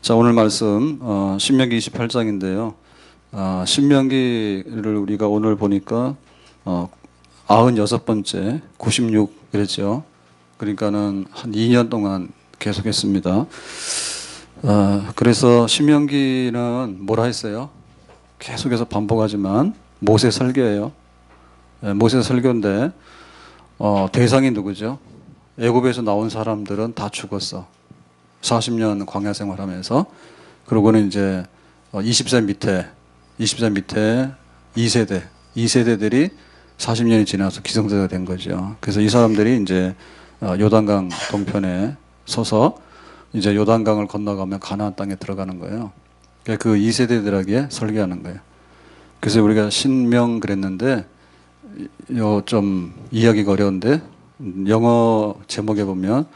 자, 오늘 말씀 신명기 28장인데요. 신명기를 우리가 오늘 보니까 96번째 96 그랬죠. 그러니까는 한 2년 동안 계속했습니다. 그래서 신명기는 뭐라 했어요? 계속해서 반복하지만 모세 설교예요. 모세 설교인데 대상이 누구죠? 애굽에서 나온 사람들은 다 죽었어. 40년 광야 생활하면서. 그러고는 이제 20세 밑에 2세대들이 40년이 지나서 기성세대가 된 거죠. 그래서 이 사람들이 이제 요단강 동편에 서서 이제 요단강을 건너가면 가나안 땅에 들어가는 거예요. 그 2세대들에게 설교하는 거예요. 그래서 우리가 신명 그랬는데 요 좀 이해하기가 어려운데 영어 제목에 보면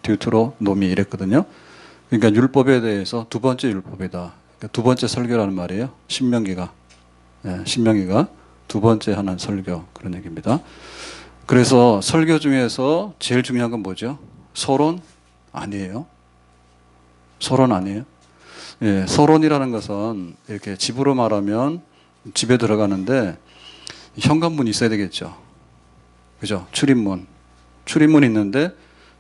듀트로노미 이랬거든요. 그러니까 율법에 대해서 두 번째 율법이다. 그러니까 두 번째 설교라는 말이에요. 신명기가 두 번째 하는 설교 그런 얘기입니다. 그래서 설교 중에서 제일 중요한 건 뭐죠? 서론 아니에요. 서론 아니에요. 예, 서론이라는 것은 이렇게 집으로 말하면 집에 들어가는데 현관문이 있어야 되겠죠. 그죠? 출입문이 있는데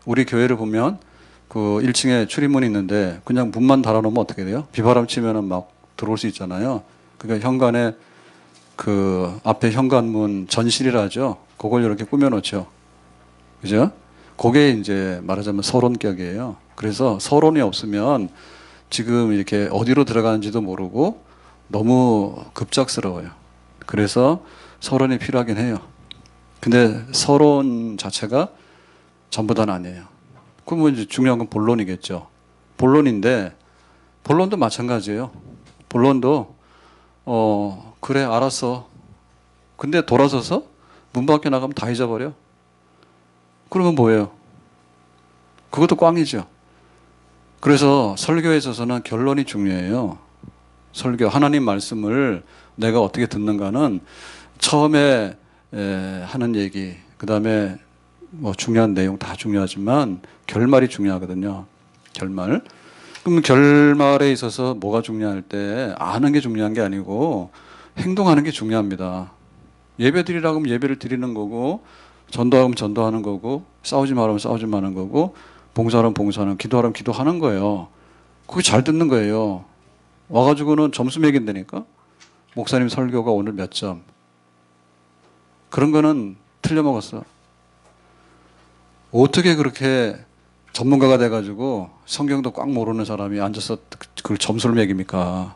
우리 교회를 보면 그 1층에 출입문이 있는데 그냥 문만 달아놓으면 어떻게 돼요? 비바람 치면은 막 들어올 수 있잖아요. 그러니까 현관에 그 앞에 현관문 전실이라죠. 그걸 이렇게 꾸며놓죠. 그죠? 그게 이제 말하자면 서론격이에요. 그래서 서론이 없으면 지금 이렇게 어디로 들어가는지도 모르고 너무 급작스러워요. 그래서 서론이 필요하긴 해요. 근데 서론 자체가 전부 다는 아니에요. 그러면 이제 중요한 건 본론이겠죠. 본론인데 본론도 마찬가지예요. 본론도 그래 알았어. 근데 돌아서서 문 밖에 나가면 다 잊어버려. 그러면 뭐예요? 그것도 꽝이죠. 그래서 설교에 있어서는 결론이 중요해요. 설교 하나님 말씀을 내가 어떻게 듣는가는 처음에 하는 얘기, 그 다음에 뭐 중요한 내용 다 중요하지만 결말이 중요하거든요. 결말. 그럼 결말에 있어서 뭐가 중요할 때 아는 게 중요한 게 아니고 행동하는 게 중요합니다. 예배 드리라고 하면 예배를 드리는 거고, 전도하면 전도하는 거고, 싸우지 말하면 싸우지 마는 거고, 봉사하면 봉사하는, 기도하면 기도하는 거예요. 그게 잘 듣는 거예요. 와가지고는 점수 매긴다니까? 목사님 설교가 오늘 몇 점? 그런 거는 틀려먹었어. 어떻게 그렇게 전문가가 돼가지고 성경도 꽉 모르는 사람이 앉아서 그 점수를 매깁니까?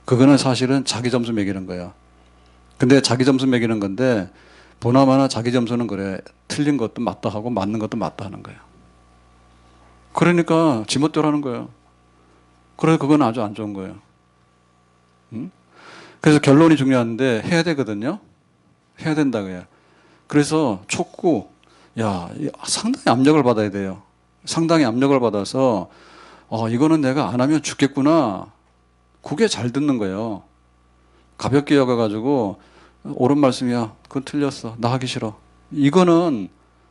그거는 사실은 자기 점수 매기는 거야. 근데 자기 점수 매기는 건데 보나마나 자기 점수는 그래. 틀린 것도 맞다 하고 맞는 것도 맞다 하는 거야. 그러니까 지멋대로 하는 거예요. 그래서 그건 아주 안 좋은 거예요. 응? 그래서 결론이 중요한데 해야 되거든요. 해야 된다고요. 그래서 촉구, 상당히 압력을 받아야 돼요. 상당히 압력을 받아서 이거는 내가 안 하면 죽겠구나. 그게 잘 듣는 거예요. 가볍게 여겨가지고 옳은 말씀이야. 그건 틀렸어. 나 하기 싫어. 이거는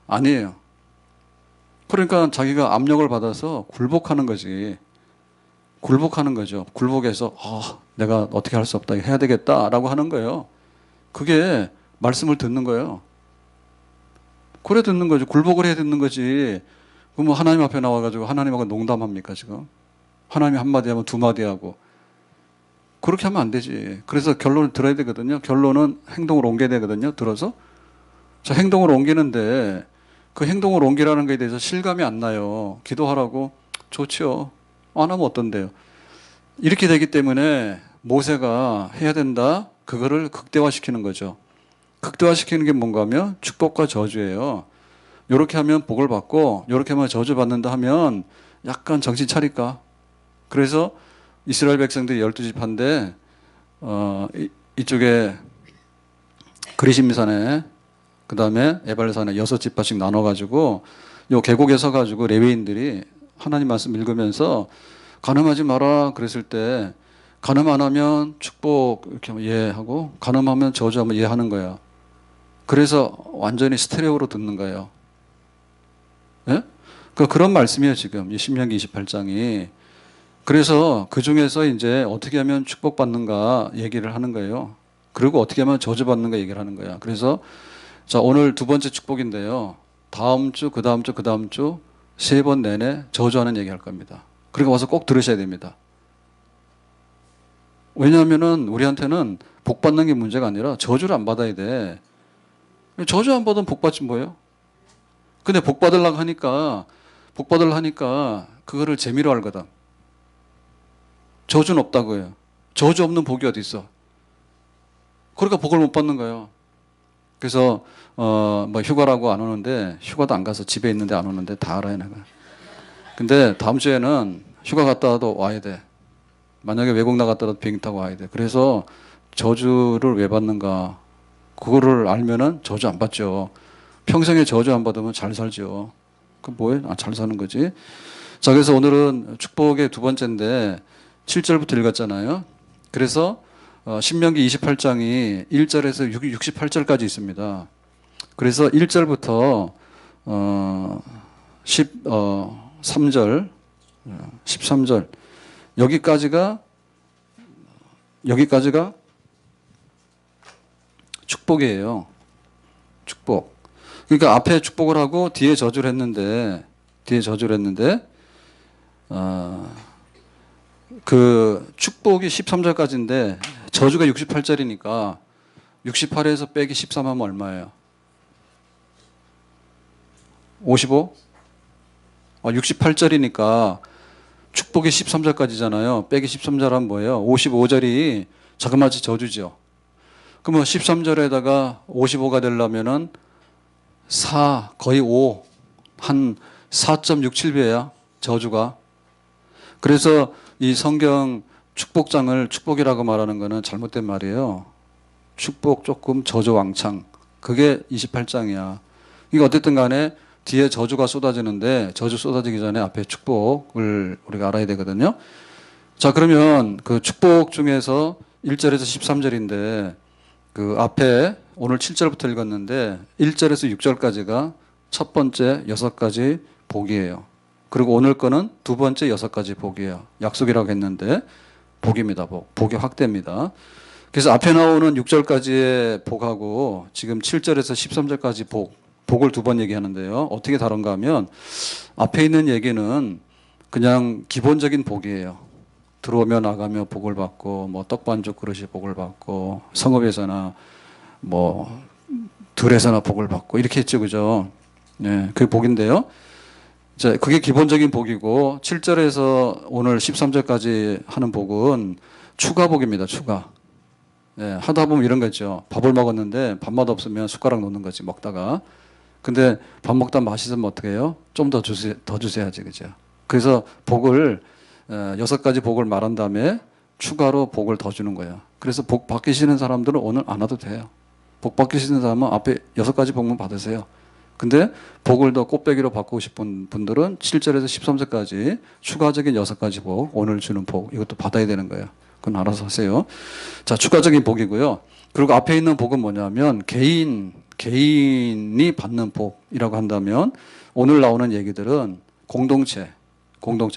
아니에요. 그러니까 자기가 압력을 받아서 굴복하는 거지. 굴복하는 거죠. 굴복해서 내가 어떻게 할 수 없다. 해야 되겠다라고 하는 거예요. 그게 말씀을 듣는 거예요. 그래 듣는 거죠. 굴복을 해야 듣는 거지. 그럼 뭐 하나님 앞에 나와가지고 하나님하고 농담합니까 지금? 하나님이 한마디 하면 두 마디 하고. 그렇게 하면 안 되지. 그래서 결론을 들어야 되거든요. 결론은 행동으로 옮겨야 되거든요. 들어서. 자, 행동으로 옮기는데 그 행동으로 옮기라는 것에 대해서 실감이 안 나요. 기도하라고. 좋죠. 안 하면 어떤데요? 이렇게 되기 때문에 모세가 해야 된다. 그거를 극대화시키는 거죠. 극대화시키는 게 뭔가 하면 축복과 저주예요. 요렇게 하면 복을 받고 요렇게 하면 저주 받는다 하면 약간 정신 차릴까? 그래서 이스라엘 백성들이 12지파인데 이쪽에 그리심산에 그 다음에 에발산에 6지파씩 나눠가지고 요 계곡에 서가지고 레위인들이 하나님 말씀 읽으면서 간음하지 마라 그랬을 때 간음 안 하면 축복 이렇게 하면 예 하고 간음하면 저주하면 예 하는 거야. 그래서 완전히 스테레오로 듣는 거예요. 예? 그런 말씀이에요 지금 이 신명기 28장이. 그래서 그 중에서 이제 어떻게 하면 축복받는가 얘기를 하는 거예요. 그리고 어떻게 하면 저주받는가 얘기를 하는 거야. 그래서 자, 오늘 두 번째 축복인데요. 다음 주, 그 다음 주, 그 다음 주 세 번 내내 저주하는 얘기 할 겁니다. 그러니까 와서 꼭 들으셔야 됩니다. 왜냐하면은 우리한테는 복 받는 게 문제가 아니라 저주를 안 받아야 돼. 저주 안 받으면 복 받지 뭐예요? 근데 복 받으려고 하니까, 그거를 재미로 알거든. 저주는 없다고 해요. 저주 없는 복이 어디 있어? 그러니까 복을 못 받는 거예요. 그래서 뭐 휴가라고 안 오는데 휴가도 안 가서 집에 있는데 안 오는데 다 알아요 내가. 근데 다음 주에는 휴가 갔다 와도 와야 돼. 만약에 외국 나갔다도 비행기 타고 와야 돼. 그래서 저주를 왜 받는가? 그거를 알면은 저주 안 받죠. 평생에 저주 안 받으면 잘 살죠. 그 뭐예요? 아, 잘 사는 거지. 자, 그래서 오늘은 축복의 두 번째인데 7절부터 읽었잖아요. 그래서 신명기 28장이 1절에서 68절까지 있습니다. 그래서 1절부터 13절, 13절 여기까지가 축복이에요. 축복. 그러니까 앞에 축복을 하고 뒤에 저주를 했는데 그 축복이 13절까지인데 저주가 68절이니까 68에서 빼기 13 하면 얼마예요? 55? 68절이니까 축복이 13절까지잖아요. 빼기 13절 하면 뭐예요? 55절이 자그마치 저주죠. 그러면 13절에다가 55가 되려면은 4, 거의 5, 한 4.67배야, 저주가. 그래서 이 성경 축복장을 축복이라고 말하는 거는 잘못된 말이에요. 축복 조금 저주 왕창. 그게 28장이야. 이게 어쨌든 간에 뒤에 저주가 쏟아지는데 저주 쏟아지기 전에 앞에 축복을 우리가 알아야 되거든요. 자, 그러면 그 축복 중에서 1절에서 13절인데 그 앞에 오늘 7절부터 읽었는데 1절에서 6절까지가 첫 번째 6가지 복이에요. 그리고 오늘 거는 두 번째 6가지 복이에요. 약속이라고 했는데 복입니다. 복이 확대입니다. 그래서 앞에 나오는 6절까지의 복하고 지금 7절에서 13절까지 복을 두 번 얘기하는데요. 어떻게 다른가 하면 앞에 있는 얘기는 그냥 기본적인 복이에요. 들어오며 나가며 복을 받고 뭐 떡반죽 그릇이 복을 받고 성읍에서나 뭐 들에서나 복을 받고 이렇게 했죠. 그죠? 네, 그게 복인데요. 자, 그게 기본적인 복이고 7절에서 오늘 13절까지 하는 복은 추가 복입니다. 추가. 네, 하다 보면 이런 거 있죠. 밥을 먹었는데 밥맛 없으면 숟가락 놓는 거지 먹다가. 근데 밥 먹다 맛있으면 어떻게 해요? 좀 더 주세야지. 그죠? 그래서 복을 6가지 복을 말한 다음에 추가로 복을 더 주는 거예요. 그래서 복 받기시는 사람들은 오늘 안 와도 돼요. 복 받기시는 사람은 앞에 6가지 복만 받으세요. 근데 복을 더 꽃배기로 받고 싶은 분들은 7절에서 13절까지 추가적인 6가지 복, 오늘 주는 복, 이것도 받아야 되는 거예요. 그건 알아서 하세요. 자, 추가적인 복이고요. 그리고 앞에 있는 복은 뭐냐면 개인이 받는 복이라고 한다면 오늘 나오는 얘기들은 공동체,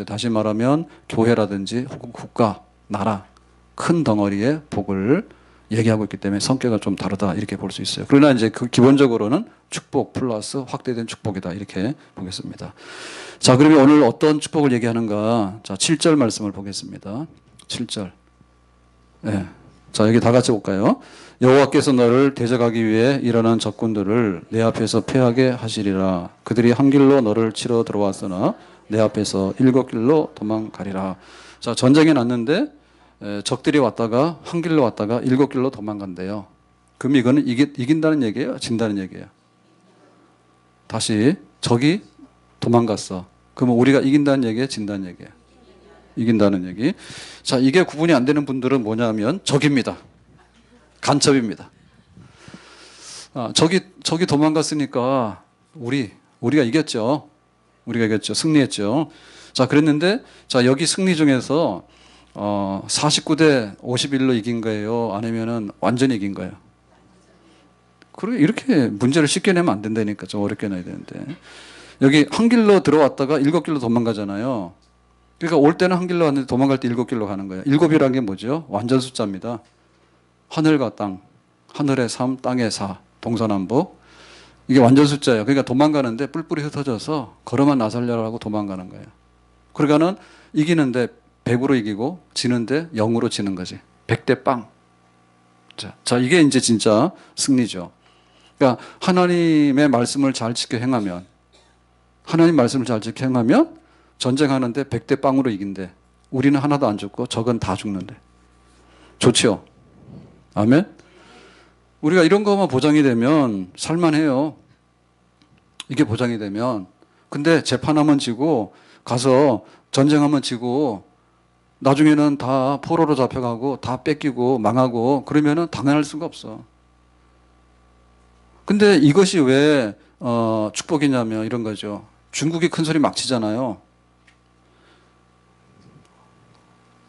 다시 말하면 교회라든지 혹은 국가, 나라, 큰 덩어리의 복을 얘기하고 있기 때문에 성격이 좀 다르다 이렇게 볼 수 있어요. 그러나 이제 그 기본적으로는 축복 플러스 확대된 축복이다 이렇게 보겠습니다. 자, 그러면 오늘 어떤 축복을 얘기하는가? 자, 7절 말씀을 보겠습니다. 7절. 네. 자, 여기 다 같이 볼까요? 여호와께서 너를 대적하기 위해 일어난 적군들을 내 앞에서 패하게 하시리라. 그들이 한 길로 너를 치러 들어왔으나 내 앞에서 7길로 도망가리라. 자, 전쟁이 났는데 적들이 왔다가 한 길로 왔다가 7길로 도망간대요. 그럼 이거는 이긴다는 얘기예요? 진다는 얘기예요? 다시 적이 도망갔어. 그러면 우리가 이긴다는 얘기예요? 진다는 얘기예요? 이긴다는 얘기. 자, 이게 구분이 안 되는 분들은 뭐냐면 적입니다. 간첩입니다. 적이 도망갔으니까 우리가 이겼죠. 승리했죠. 자, 그랬는데 자, 여기 승리 중에서 49대 51로 이긴 거예요? 아니면은 완전히 이긴 거예요? 그리고 이렇게 문제를 쉽게 내면 안 된다니까. 좀 어렵게 내야 되는데. 여기 한 길로 들어왔다가 7길로 도망가잖아요. 그러니까 올 때는 한 길로 왔는데 도망갈 때 7길로 가는 거예요. 7이라는 게 뭐죠? 완전 숫자입니다. 하늘과 땅, 하늘의 3, 땅의 4, 동서남북. 이게 완전 숫자예요. 그러니까 도망가는데 뿔뿔이 흩어져서 걸어만 나설려라고 도망가는 거예요. 그러니까는 이기는데 100으로 이기고 지는데 0으로 지는 거지. 100대 빵. 자, 이게 이제 진짜 승리죠. 그러니까 하나님의 말씀을 잘 지켜 행하면, 하나님 말씀을 잘 지켜 행하면 전쟁하는데 100대 빵으로 이긴대. 우리는 하나도 안 죽고 적은 다 죽는데. 좋죠? 아멘? 우리가 이런 거만 보장이 되면 살만해요. 이게 보장이 되면. 근데 재판하면 지고 가서 전쟁하면 지고 나중에는 다 포로로 잡혀가고 다 뺏기고 망하고 그러면은 당연할 수가 없어. 근데 이것이 왜 축복이냐면 이런 거죠. 중국이 큰 소리 막 치잖아요.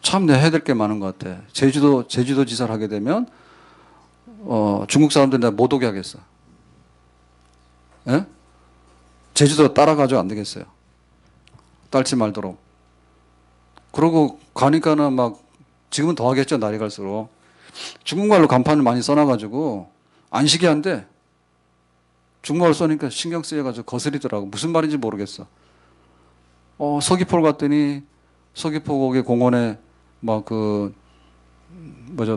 참 내가 해야 될 게 많은 것 같아. 제주도 지사를 하게 되면 중국 사람들 내가 못 오게 하겠어. 예? 제주도 따라가죠. 안 되겠어요. 딸지 말도록. 그러고 가니까는 막 지금은 더 하겠죠. 날이 갈수록. 중국말로 간판을 많이 써놔가지고 안식이 안 돼. 중국말 써니까 신경 쓰여가지고 거스리더라고. 무슨 말인지 모르겠어. 서귀포를 갔더니 서귀포 거기 공원에 막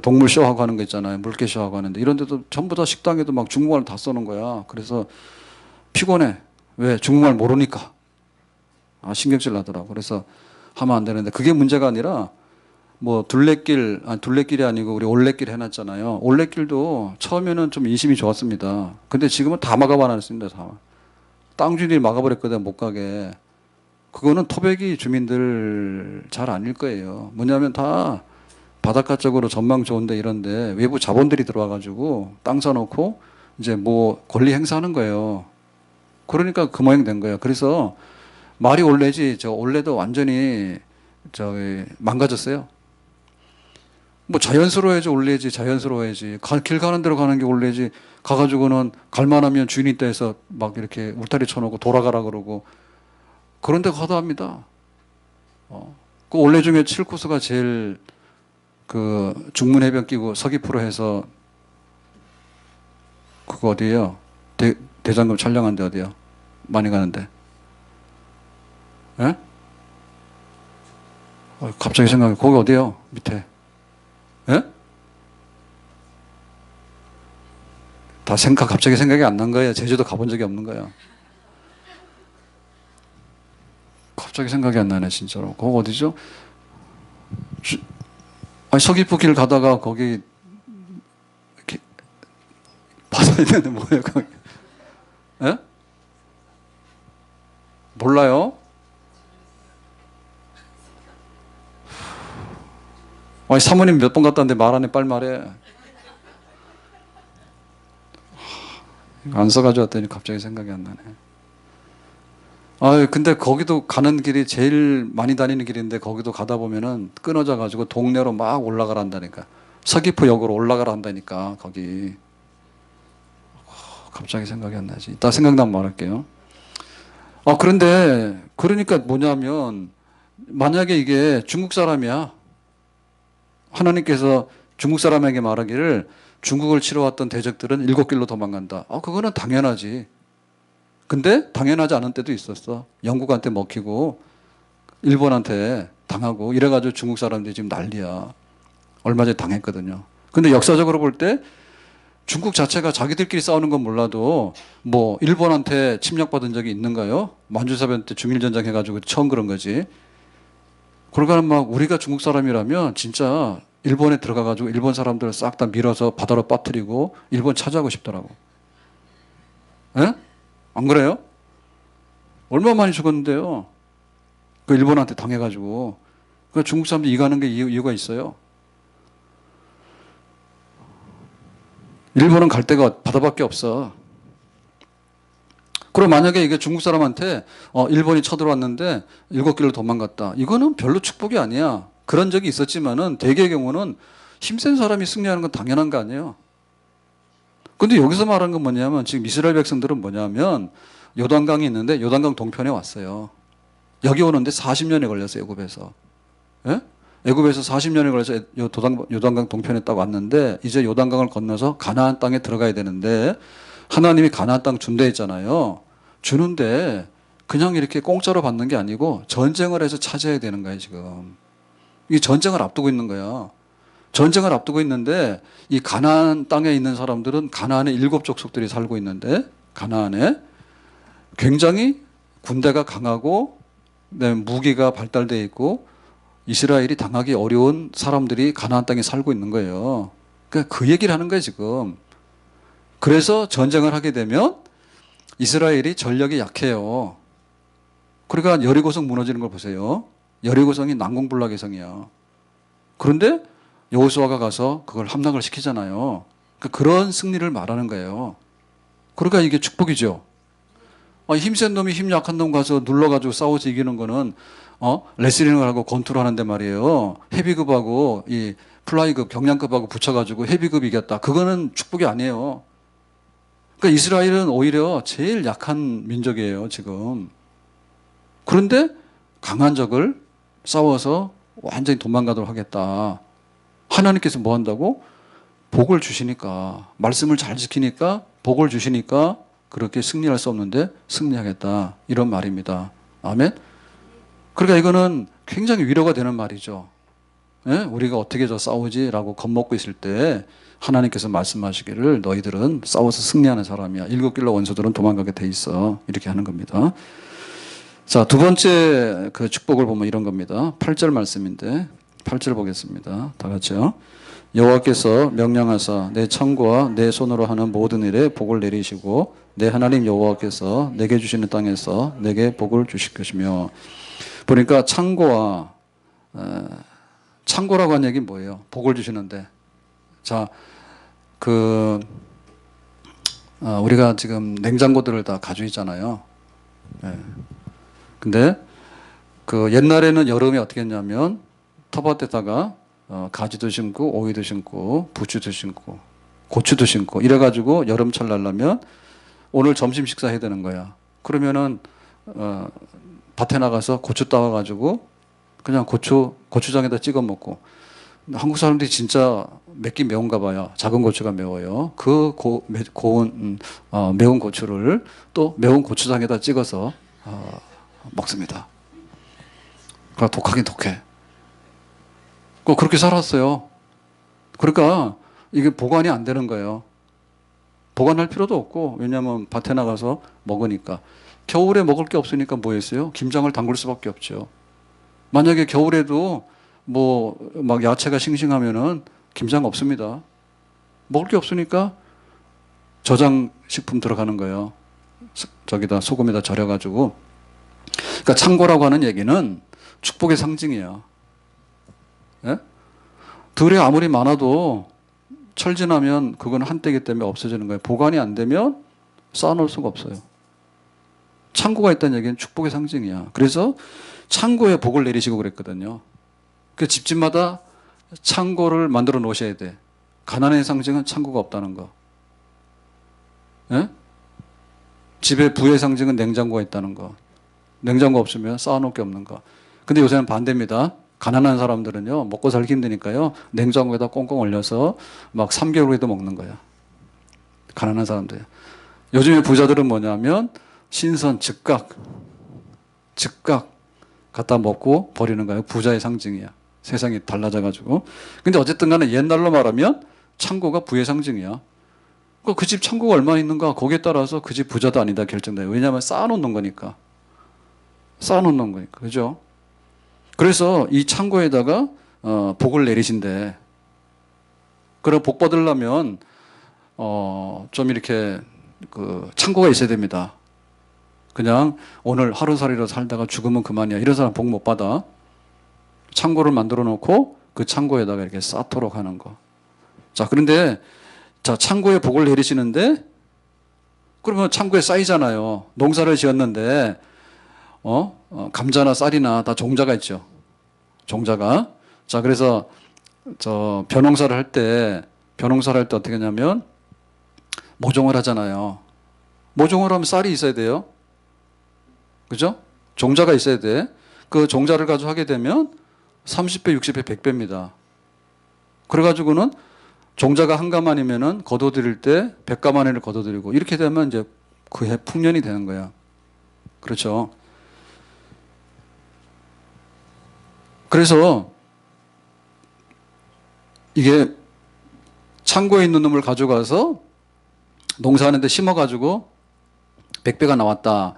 동물 쇼하고 하는 거 있잖아요. 물개 쇼하고 하는데 이런 데도 전부 다 식당에도 막 중국말 다 써놓은 거야. 그래서 피곤해. 왜? 중국말 모르니까. 신경질 나더라고. 그래서 하면 안 되는데 그게 문제가 아니라 뭐 둘레길이 아니고 우리 올레길 해놨잖아요. 올레길도 처음에는 좀 인심이 좋았습니다. 근데 지금은 다 막아버렸습니다. 다. 땅 주인이 막아버렸거든, 못 가게. 그거는 토백이 주민들 잘 아닐 거예요. 뭐냐면 다 바닷가 쪽으로 전망 좋은데 이런데 외부 자본들이 들어와가지고 땅 사놓고 이제 뭐 권리 행사하는 거예요. 그러니까 그 모양 된 거예요. 그래서 말이 올레지 저 올레도 완전히 망가졌어요. 뭐 자연스러워야지 올레지 자연스러워야지 길 가는 대로 가는 게 올레지 가가지고는 갈만하면 주인이 있다 해서 막 이렇게 울타리 쳐놓고 돌아가라 그러고 그런 데 가다합니다. 그 올레 중에 7코스가 제일 그 중문해변 끼고 서귀포로 해서 그거 어디예요? 대장금 촬영한 데 어디요? 많이 가는데. 예? 갑자기 생각해. 거기 어디요? 밑에. 예? 갑자기 생각이 안 난 거예요. 제주도 가본 적이 없는 거예요. 갑자기 생각이 안 나네, 진짜로. 거기 어디죠? 서귀포 길 가다가 거기, 이렇게, 바다 있는데 뭐예요, 거기? 예? 몰라요? 사모님 몇 번 갔다는데 말 안 해, 빨리 말해. 안 써가지고 왔더니 갑자기 생각이 안 나네. 근데 거기도 가는 길이 제일 많이 다니는 길인데 거기도 가다 보면은 끊어져가지고 동네로 막 올라가라 한다니까. 서귀포역으로 올라가라 한다니까, 거기. 갑자기 생각이 안 나지. 이따 생각나면 말할게요. 그런데, 그러니까 뭐냐면, 만약에 이게 중국 사람이야. 하나님께서 중국 사람에게 말하기를 중국을 치러 왔던 대적들은 7길로 도망간다. 그거는 당연하지. 근데 당연하지 않은 때도 있었어. 영국한테 먹히고 일본한테 당하고 이래가지고 중국 사람들이 지금 난리야. 얼마 전에 당했거든요. 근데 역사적으로 볼 때 중국 자체가 자기들끼리 싸우는 건 몰라도 뭐 일본한테 침략받은 적이 있는가요? 만주사변 때 중일전쟁 해가지고 처음 그런 거지. 그러니까 막 우리가 중국 사람이라면 진짜 일본에 들어가가지고 일본 사람들을 싹 다 밀어서 바다로 빠뜨리고 일본 차지하고 싶더라고. 예? 안 그래요? 얼마 많이 죽었는데요. 그 일본한테 당해가지고. 그 중국 사람들이 이가는 게 이유가 있어요. 일본은 갈 데가 바다밖에 없어. 그럼 만약에 이게 중국 사람한테 일본이 쳐들어왔는데 7길로 도망갔다. 이거는 별로 축복이 아니야. 그런 적이 있었지만은 대개의 경우는 힘센 사람이 승리하는 건 당연한 거 아니에요. 근데 여기서 말하는 건 뭐냐면 지금 이스라엘 백성들은 뭐냐면 요단강이 있는데 요단강 동편에 왔어요. 여기 오는데 40년이 걸렸어요. 애굽에서. 예? 애굽에서 40년이 걸려서 요단강 동편에 딱 왔는데 이제 요단강을 건너서 가나안 땅에 들어가야 되는데 하나님이 가나안 땅 준다 했잖아요. 주는데 그냥 이렇게 공짜로 받는 게 아니고 전쟁을 해서 차지해야 되는 거예요, 지금. 이 전쟁을 앞두고 있는 거야. 전쟁을 앞두고 있는데 이 가나안 땅에 있는 사람들은 가나안에 7족속들이 살고 있는데 가나안에 굉장히 군대가 강하고 무기가 발달되어 있고 이스라엘이 당하기 어려운 사람들이 가나안 땅에 살고 있는 거예요. 그러니까 그 얘기를 하는 거예요, 지금. 그래서 전쟁을 하게 되면 이스라엘이 전력이 약해요. 그러니까 여리고성 무너지는 걸 보세요. 여리고성이 난공불락의 성이야. 그런데 여호수아가 가서 그걸 함락을 시키잖아요. 그러니까 그런 승리를 말하는 거예요. 그러니까 이게 축복이죠. 힘센 놈이 힘 약한 놈 가서 눌러가지고 싸워서 이기는 거는 레슬링을 하고 권투를 하는데 말이에요. 헤비급하고 이 플라이급 경량급하고 붙여가지고 헤비급 이겼다. 그거는 축복이 아니에요. 그러니까 이스라엘은 오히려 제일 약한 민족이에요, 지금. 그런데 강한 적을 싸워서 완전히 도망가도록 하겠다. 하나님께서 뭐 한다고? 복을 주시니까, 말씀을 잘 지키니까, 복을 주시니까 그렇게 승리할 수 없는데 승리하겠다. 이런 말입니다. 아멘? 그러니까 이거는 굉장히 위로가 되는 말이죠. 예? 우리가 어떻게 저 싸우지? 라고 겁먹고 있을 때 하나님께서 말씀하시기를 너희들은 싸워서 승리하는 사람이야. 일곱 길로 원수들은 도망가게 돼 있어. 이렇게 하는 겁니다. 자, 두 번째 그 축복을 보면 이런 겁니다. 8절 말씀인데 8절 보겠습니다. 다 같이요. 여호와께서 명령하사 내 창고와 내 손으로 하는 모든 일에 복을 내리시고 내 하나님 여호와께서 내게 주시는 땅에서 내게 복을 주실 것이며. 보니까 창고와 창고라고 한 얘기는 뭐예요? 복을 주시는데. 자, 우리가 지금 냉장고들을 다 가지고 있잖아요. 네. 근데 그 옛날에는 여름에 어떻게 했냐면 텃밭에다가 가지도 심고 오이도 심고 부추도 심고 고추도 심고 이래가지고 여름철 날라면 오늘 점심 식사해야 되는 거야. 그러면은 밭에 나가서 고추 따와가지고 그냥 고추장에다 찍어 먹고. 한국 사람들이 진짜 맵긴 매운가 봐요. 작은 고추가 매워요. 그 매운 고추를 또 매운 고추장에다 찍어서 먹습니다. 그러니까 독하긴 독해. 그렇게 살았어요. 그러니까 이게 보관이 안 되는 거예요. 보관할 필요도 없고, 왜냐하면 밭에 나가서 먹으니까. 겨울에 먹을 게 없으니까 뭐 했어요? 김장을 담글 수밖에 없죠. 만약에 겨울에도 막 야채가 싱싱하면은 김장 없습니다. 먹을 게 없으니까 저장식품 들어가는 거예요. 저기다 소금에다 절여가지고. 그러니까 창고라고 하는 얘기는 축복의 상징이에요. 예? 들에 아무리 많아도 철 지나면 그건 한때기 때문에 없어지는 거예요. 보관이 안 되면 쌓아놓을 수가 없어요. 창고가 있다는 얘기는 축복의 상징이야. 그래서 창고에 복을 내리시고 그랬거든요. 그 집집마다 창고를 만들어 놓으셔야 돼. 가난의 상징은 창고가 없다는 거. 예? 집에 부의 상징은 냉장고가 있다는 거. 냉장고 없으면 쌓아놓을 게 없는 거. 근데 요새는 반대입니다. 가난한 사람들은요, 먹고 살기 힘드니까요, 냉장고에다 꽁꽁 얼려서 막 3개월에도 먹는 거야. 가난한 사람들. 요즘에 부자들은 뭐냐면, 신선, 즉각 갖다 먹고 버리는 거예요. 부자의 상징이야. 세상이 달라져가지고. 근데 어쨌든 간에 옛날로 말하면, 창고가 부의 상징이야. 그 집 창고가 얼마나 있는가, 거기에 따라서 그 집 부자도 아니다 결정돼요. 왜냐하면 쌓아놓는 거니까. 쌓아놓는 거니까. 그죠? 그래서 이 창고에다가 복을 내리신대. 그럼 복 받으려면 좀 이렇게 그 창고가 있어야 됩니다. 그냥 오늘 하루살이로 살다가 죽으면 그만이야. 이런 사람 복 못 받아. 창고를 만들어 놓고 그 창고에다가 이렇게 쌓도록 하는 거. 자, 그런데 자, 창고에 복을 내리시는데 그러면 창고에 쌓이잖아요. 농사를 지었는데 감자나 쌀이나 다 종자가 있죠. 종자가. 자, 그래서 벼농사를 할 때 어떻게 하냐면 모종을 하잖아요. 모종을 하면 쌀이 있어야 돼요. 그죠? 종자가 있어야 돼. 그 종자를 가지고 하게 되면 30배, 60배, 100배입니다. 그래가지고는 종자가 한 가만이면은 거둬들일 때 100가만을 거둬들이고 이렇게 되면 이제 그 해 풍년이 되는 거야. 그렇죠. 그래서 이게 창고에 있는 놈을 가져가서 농사하는데 심어가지고 100배가 나왔다.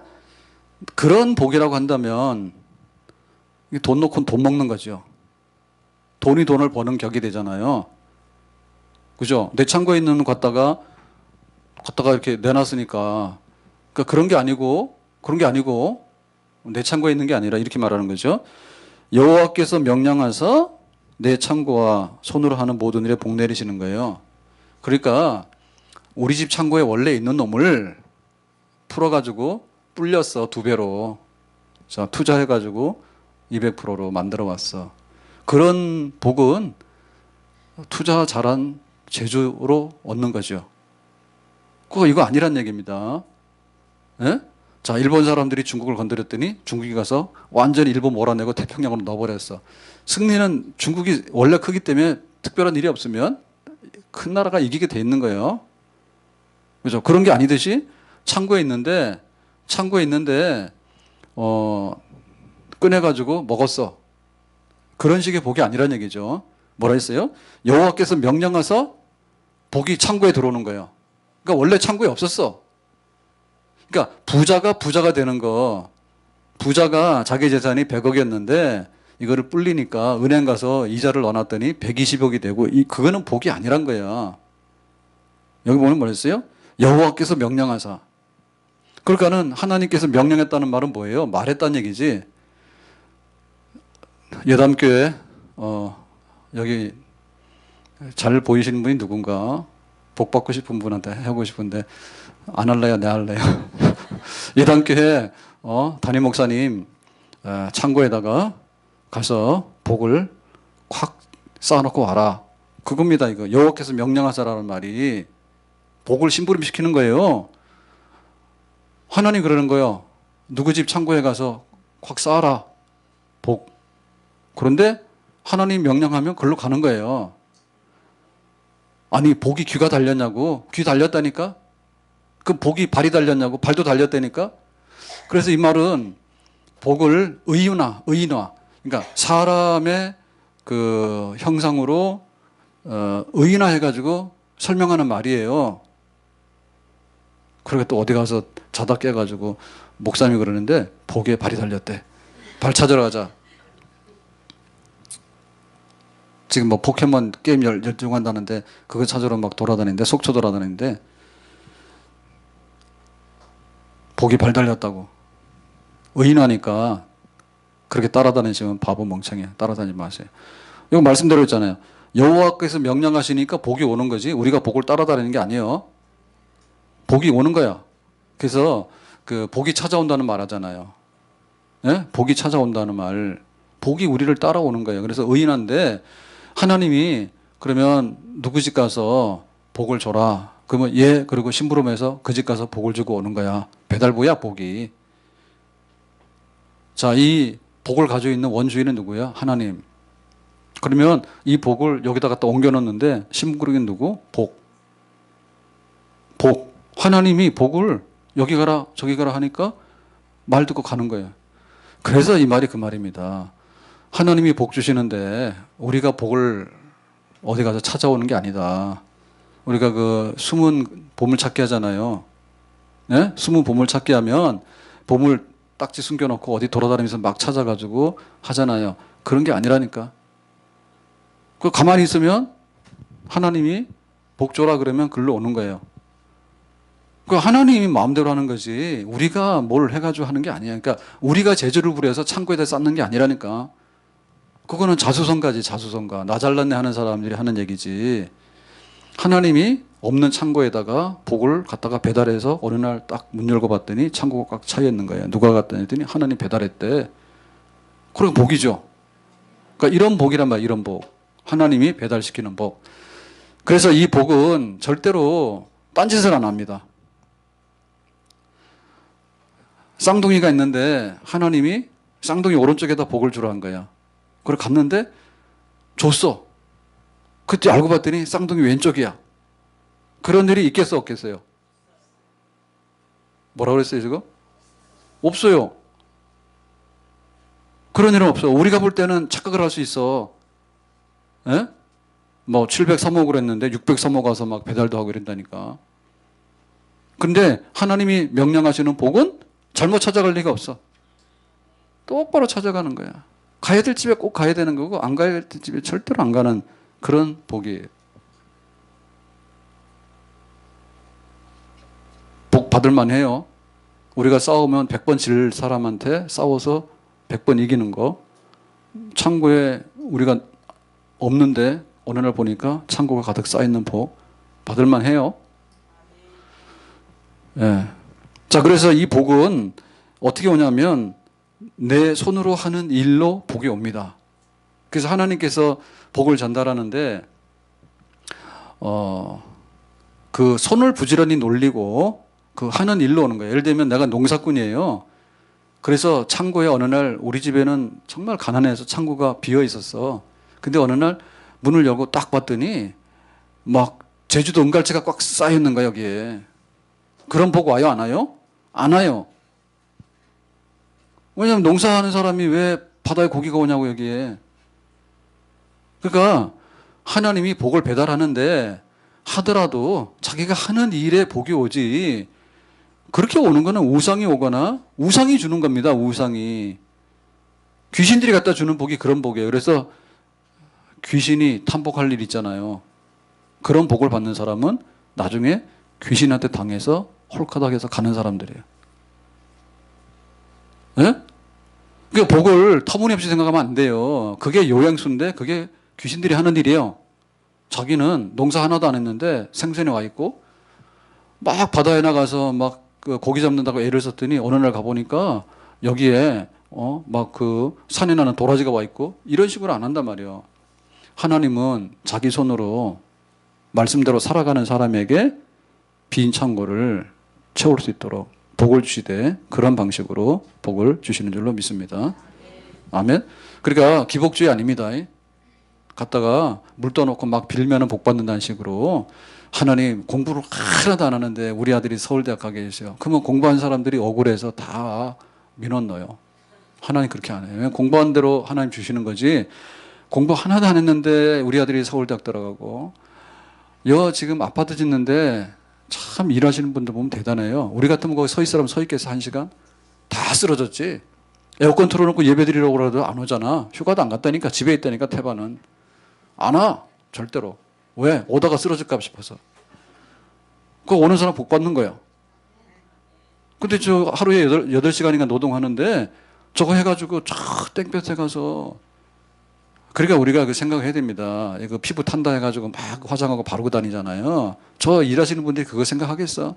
그런 복이라고 한다면 돈 놓고 돈 먹는 거죠. 돈이 돈을 버는 격이 되잖아요. 그죠? 내 창고에 있는 놈 갖다가 이렇게 내놨으니까 그러니까 그런 게 아니고 내 창고에 있는 게 아니라 이렇게 말하는 거죠. 여호와께서 명령하사 내 창고와 손으로 하는 모든 일에 복 내리시는 거예요. 그러니까 우리 집 창고에 원래 있는 놈을 풀어가지고 불렸어. 2배로. 자, 투자해가지고 200%로 만들어 왔어. 그런 복은 투자 잘한 재주로 얻는 거죠. 그거 이거 아니란 얘기입니다. 예? 자, 일본 사람들이 중국을 건드렸더니 중국이 가서 완전히 일본 몰아내고 태평양으로 넣어버렸어. 승리는 중국이 원래 크기 때문에 특별한 일이 없으면 큰 나라가 이기게 돼 있는 거예요. 그죠? 그런 게 아니듯이 창고에 있는데 꺼내가지고 먹었어. 그런 식의 복이 아니란 얘기죠. 뭐라 했어요? 여호와께서 명령하사 복이 창고에 들어오는 거예요. 그러니까 원래 창고에 없었어. 그러니까 부자가 되는 거, 부자가 자기 재산이 100억이었는데 이거를 불리니까 은행 가서 이자를 넣어놨더니 120억이 되고 그거는 복이 아니란 거야. 여기 보면 뭐랬어요? 여호와께서 명령하사. 그러니까는 하나님께서 명령했다는 말은 뭐예요? 말했다는 얘기지. 예담교회 여기 잘 보이시는 분이 누군가? 복 받고 싶은 분한테 하고 싶은데 안 할래요? 내 할래요? 예담교회 담임 목사님 창고에다가 가서 복을 콱 쌓아놓고 와라. 그겁니다. 이거 여호와께서 명령하사라는 말이 복을 심부름시키는 거예요. 하나님 그러는 거예요. 누구 집 창고에 가서 콱 쌓아라. 복. 그런데 하나님 명령하면 그걸로 가는 거예요. 아니 복이 귀가 달렸냐고. 귀 달렸다니까. 그 복이 발이 달렸냐고. 발도 달렸다니까. 그래서 이 말은 복을 의인화. 그러니까 사람의 그 형상으로 의인화해가지고 설명하는 말이에요. 그러게 또 어디 가서 자다 깨가지고 목사님이 그러는데 복에 발이 달렸대. 발 찾으러 가자. 지금 뭐 포켓몬 게임 열중한다는데 그거 찾으러 막 돌아다니는데 속초 돌아다니는데 복이 발 달렸다고. 의인하니까 그렇게 따라다니시면 바보 멍청이야. 따라다니지 마세요. 이거 말씀드렸잖아요. 여호와께서 명령하시니까 복이 오는 거지 우리가 복을 따라다니는 게 아니에요. 복이 오는 거야. 그래서 그 복이 찾아온다는 말 하잖아요. 예? 복이 찾아온다는 말. 복이 우리를 따라오는 거예요. 그래서 의인한데 하나님이 그러면 누구 집 가서 복을 줘라. 그러면 그리고 심부름해서 그 집 가서 복을 주고 오는 거야. 배달부야 복이. 자, 이 복을 가지고 있는 원주인은 누구야? 하나님. 그러면 이 복을 여기다가 또 옮겨놓는데 심부름은 누구? 복. 하나님이 복을 여기 가라 저기 가라 하니까 말 듣고 가는 거예요. 그래서 이 말이 그 말입니다. 하나님이 복 주시는데 우리가 복을 어디 가서 찾아오는 게 아니다. 우리가 그 숨은 보물찾기 하잖아요. 네? 숨은 보물찾기 하면 보물 딱지 숨겨놓고 어디 돌아다니면서 막 찾아가지고 하잖아요. 그런 게 아니라니까. 그 가만히 있으면 하나님이 복 줘라 그러면 글로 오는 거예요. 그 하나님이 마음대로 하는 거지 우리가 뭘 해가지고 하는 게 아니야. 그러니까 우리가 재주를 부려서 창고에다 쌓는 게 아니라니까. 그거는 자수성가지. 자수성가. 나 잘났네 하는 사람들이 하는 얘기지. 하나님이 없는 창고에다가 복을 갖다가 배달해서 어느 날 딱 문 열고 봤더니 창고가 꽉 차 있는 거예요. 누가 갖다 냈더니 하나님 배달했대. 그러니까 복이죠. 그러니까 이런 복이란 말이야. 이런 복. 하나님이 배달시키는 복. 그래서 이 복은 절대로 딴짓을 안 합니다. 쌍둥이가 있는데 하나님이 쌍둥이 오른쪽에다 복을 주라 한 거야. 그래 갔는데 줬어. 그때 알고 봤더니 쌍둥이 왼쪽이야. 그런 일이 있겠어 없겠어요? 뭐라 그랬어요 지금? 없어요. 그런 일은 없어. 우리가 볼 때는 착각을 할 수 있어. 예? 뭐 703호 그랬는데 603호 가서 막 배달도 하고 이런다니까. 근데 하나님이 명령하시는 복은 잘못 찾아갈 리가 없어. 똑바로 찾아가는 거야. 가야 될 집에 꼭 가야 되는 거고 안 가야 될 집에 절대로 안 가는 그런 복이에요. 복 받을 만해요. 우리가 싸우면 100번 질 사람한테 싸워서 100번 이기는 거. 창고에 우리가 없는데 어느 날 보니까 창고가 가득 쌓여있는 복 받을 만해요. 예. 자, 그래서 이 복은 어떻게 오냐면 내 손으로 하는 일로 복이 옵니다. 그래서 하나님께서 복을 전달하는데 그 손을 부지런히 놀리고 그 하는 일로 오는 거예요. 예를 들면 내가 농사꾼이에요. 그래서 창고에 어느 날 우리 집에는 정말 가난해서 창고가 비어 있었어. 근데 어느 날 문을 열고 딱 봤더니 막 제주도 은갈치가 꽉 쌓여 있는 거야, 여기에. 그런 복 와요, 안 와요? 안 와요. 왜냐하면 농사하는 사람이 왜 바다에 고기가 오냐고, 여기에. 그러니까 하나님이 복을 배달하는데 하더라도 자기가 하는 일에 복이 오지. 그렇게 오는 거는 우상이 오거나 우상이 주는 겁니다. 우상이. 귀신들이 갖다 주는 복이 그런 복이에요. 그래서 귀신이 탐복할 일 있잖아요. 그런 복을 받는 사람은 나중에 귀신한테 당해서 홀카닥해서 가는 사람들이에요. 예? 그러니까 복을 터무니없이 생각하면 안 돼요. 그게 요양수인데 그게 귀신들이 하는 일이에요. 자기는 농사 하나도 안 했는데 생선에 와 있고 막 바다에 나가서 막 그 고기 잡는다고 애를 썼더니 어느 날 가보니까 여기에 막 그 산에 나는 도라지가 와 있고 이런 식으로 안 한단 말이에요. 하나님은 자기 손으로 말씀대로 살아가는 사람에게 빈 창고를 채울 수 있도록 복을 주시되 그런 방식으로 복을 주시는 줄로 믿습니다. 아멘. 그러니까 기복주의 아닙니다. 갔다가 물 떠놓고 막 빌면은 복 받는다는 식으로 하나님 공부를 하나도 안 하는데 우리 아들이 서울대학 가게 해주세요. 그러면 공부한 사람들이 억울해서 다 민원 넣어요. 하나님 그렇게 안 해요. 공부한 대로 하나님 주시는 거지. 공부 하나도 안 했는데 우리 아들이 서울대학 들어가고 지금 아파트 짓는데 참 일하시는 분들 보면 대단해요. 우리 같으면 거기 서 있으라면 서 있겠어. 1시간? 다 쓰러졌지. 에어컨 틀어놓고 예배 드리려고 그래도 안 오잖아. 휴가도 안 갔다니까. 집에 있다니까 태반은. 안 와. 절대로. 왜? 오다가 쓰러질까 싶어서. 그거 오는 사람 복 받는 거야. 근데 저 하루에 8시간인가 노동하는데 저거 해가지고 쫙 땡볕에 가서 그러니까 우리가 그 생각을 해야 됩니다. 이거 피부 탄다 해가지고 막 화장하고 바르고 다니잖아요. 저 일하시는 분들이 그거 생각하겠어?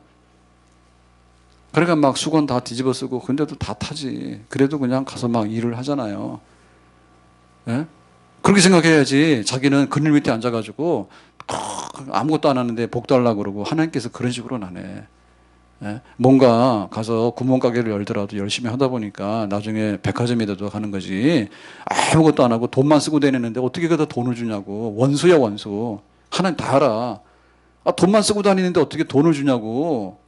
그러니까 막 수건 다 뒤집어 쓰고 근데도 다 타지. 그래도 그냥 가서 막 일을 하잖아요. 예? 그렇게 생각해야지. 자기는 그늘 밑에 앉아가지고 아무것도 안 하는데 복 달라고 그러고 하나님께서 그런 식으로는 안 해. 예? 뭔가 가서 구멍가게를 열더라도 열심히 하다 보니까 나중에 백화점에도 가는 거지. 아무것도 안 하고 돈만 쓰고 다니는데 어떻게 그다 돈을 주냐고. 원수야 원수. 하나님 다 알아. 돈만 쓰고 다니는데 어떻게 돈을 주냐고.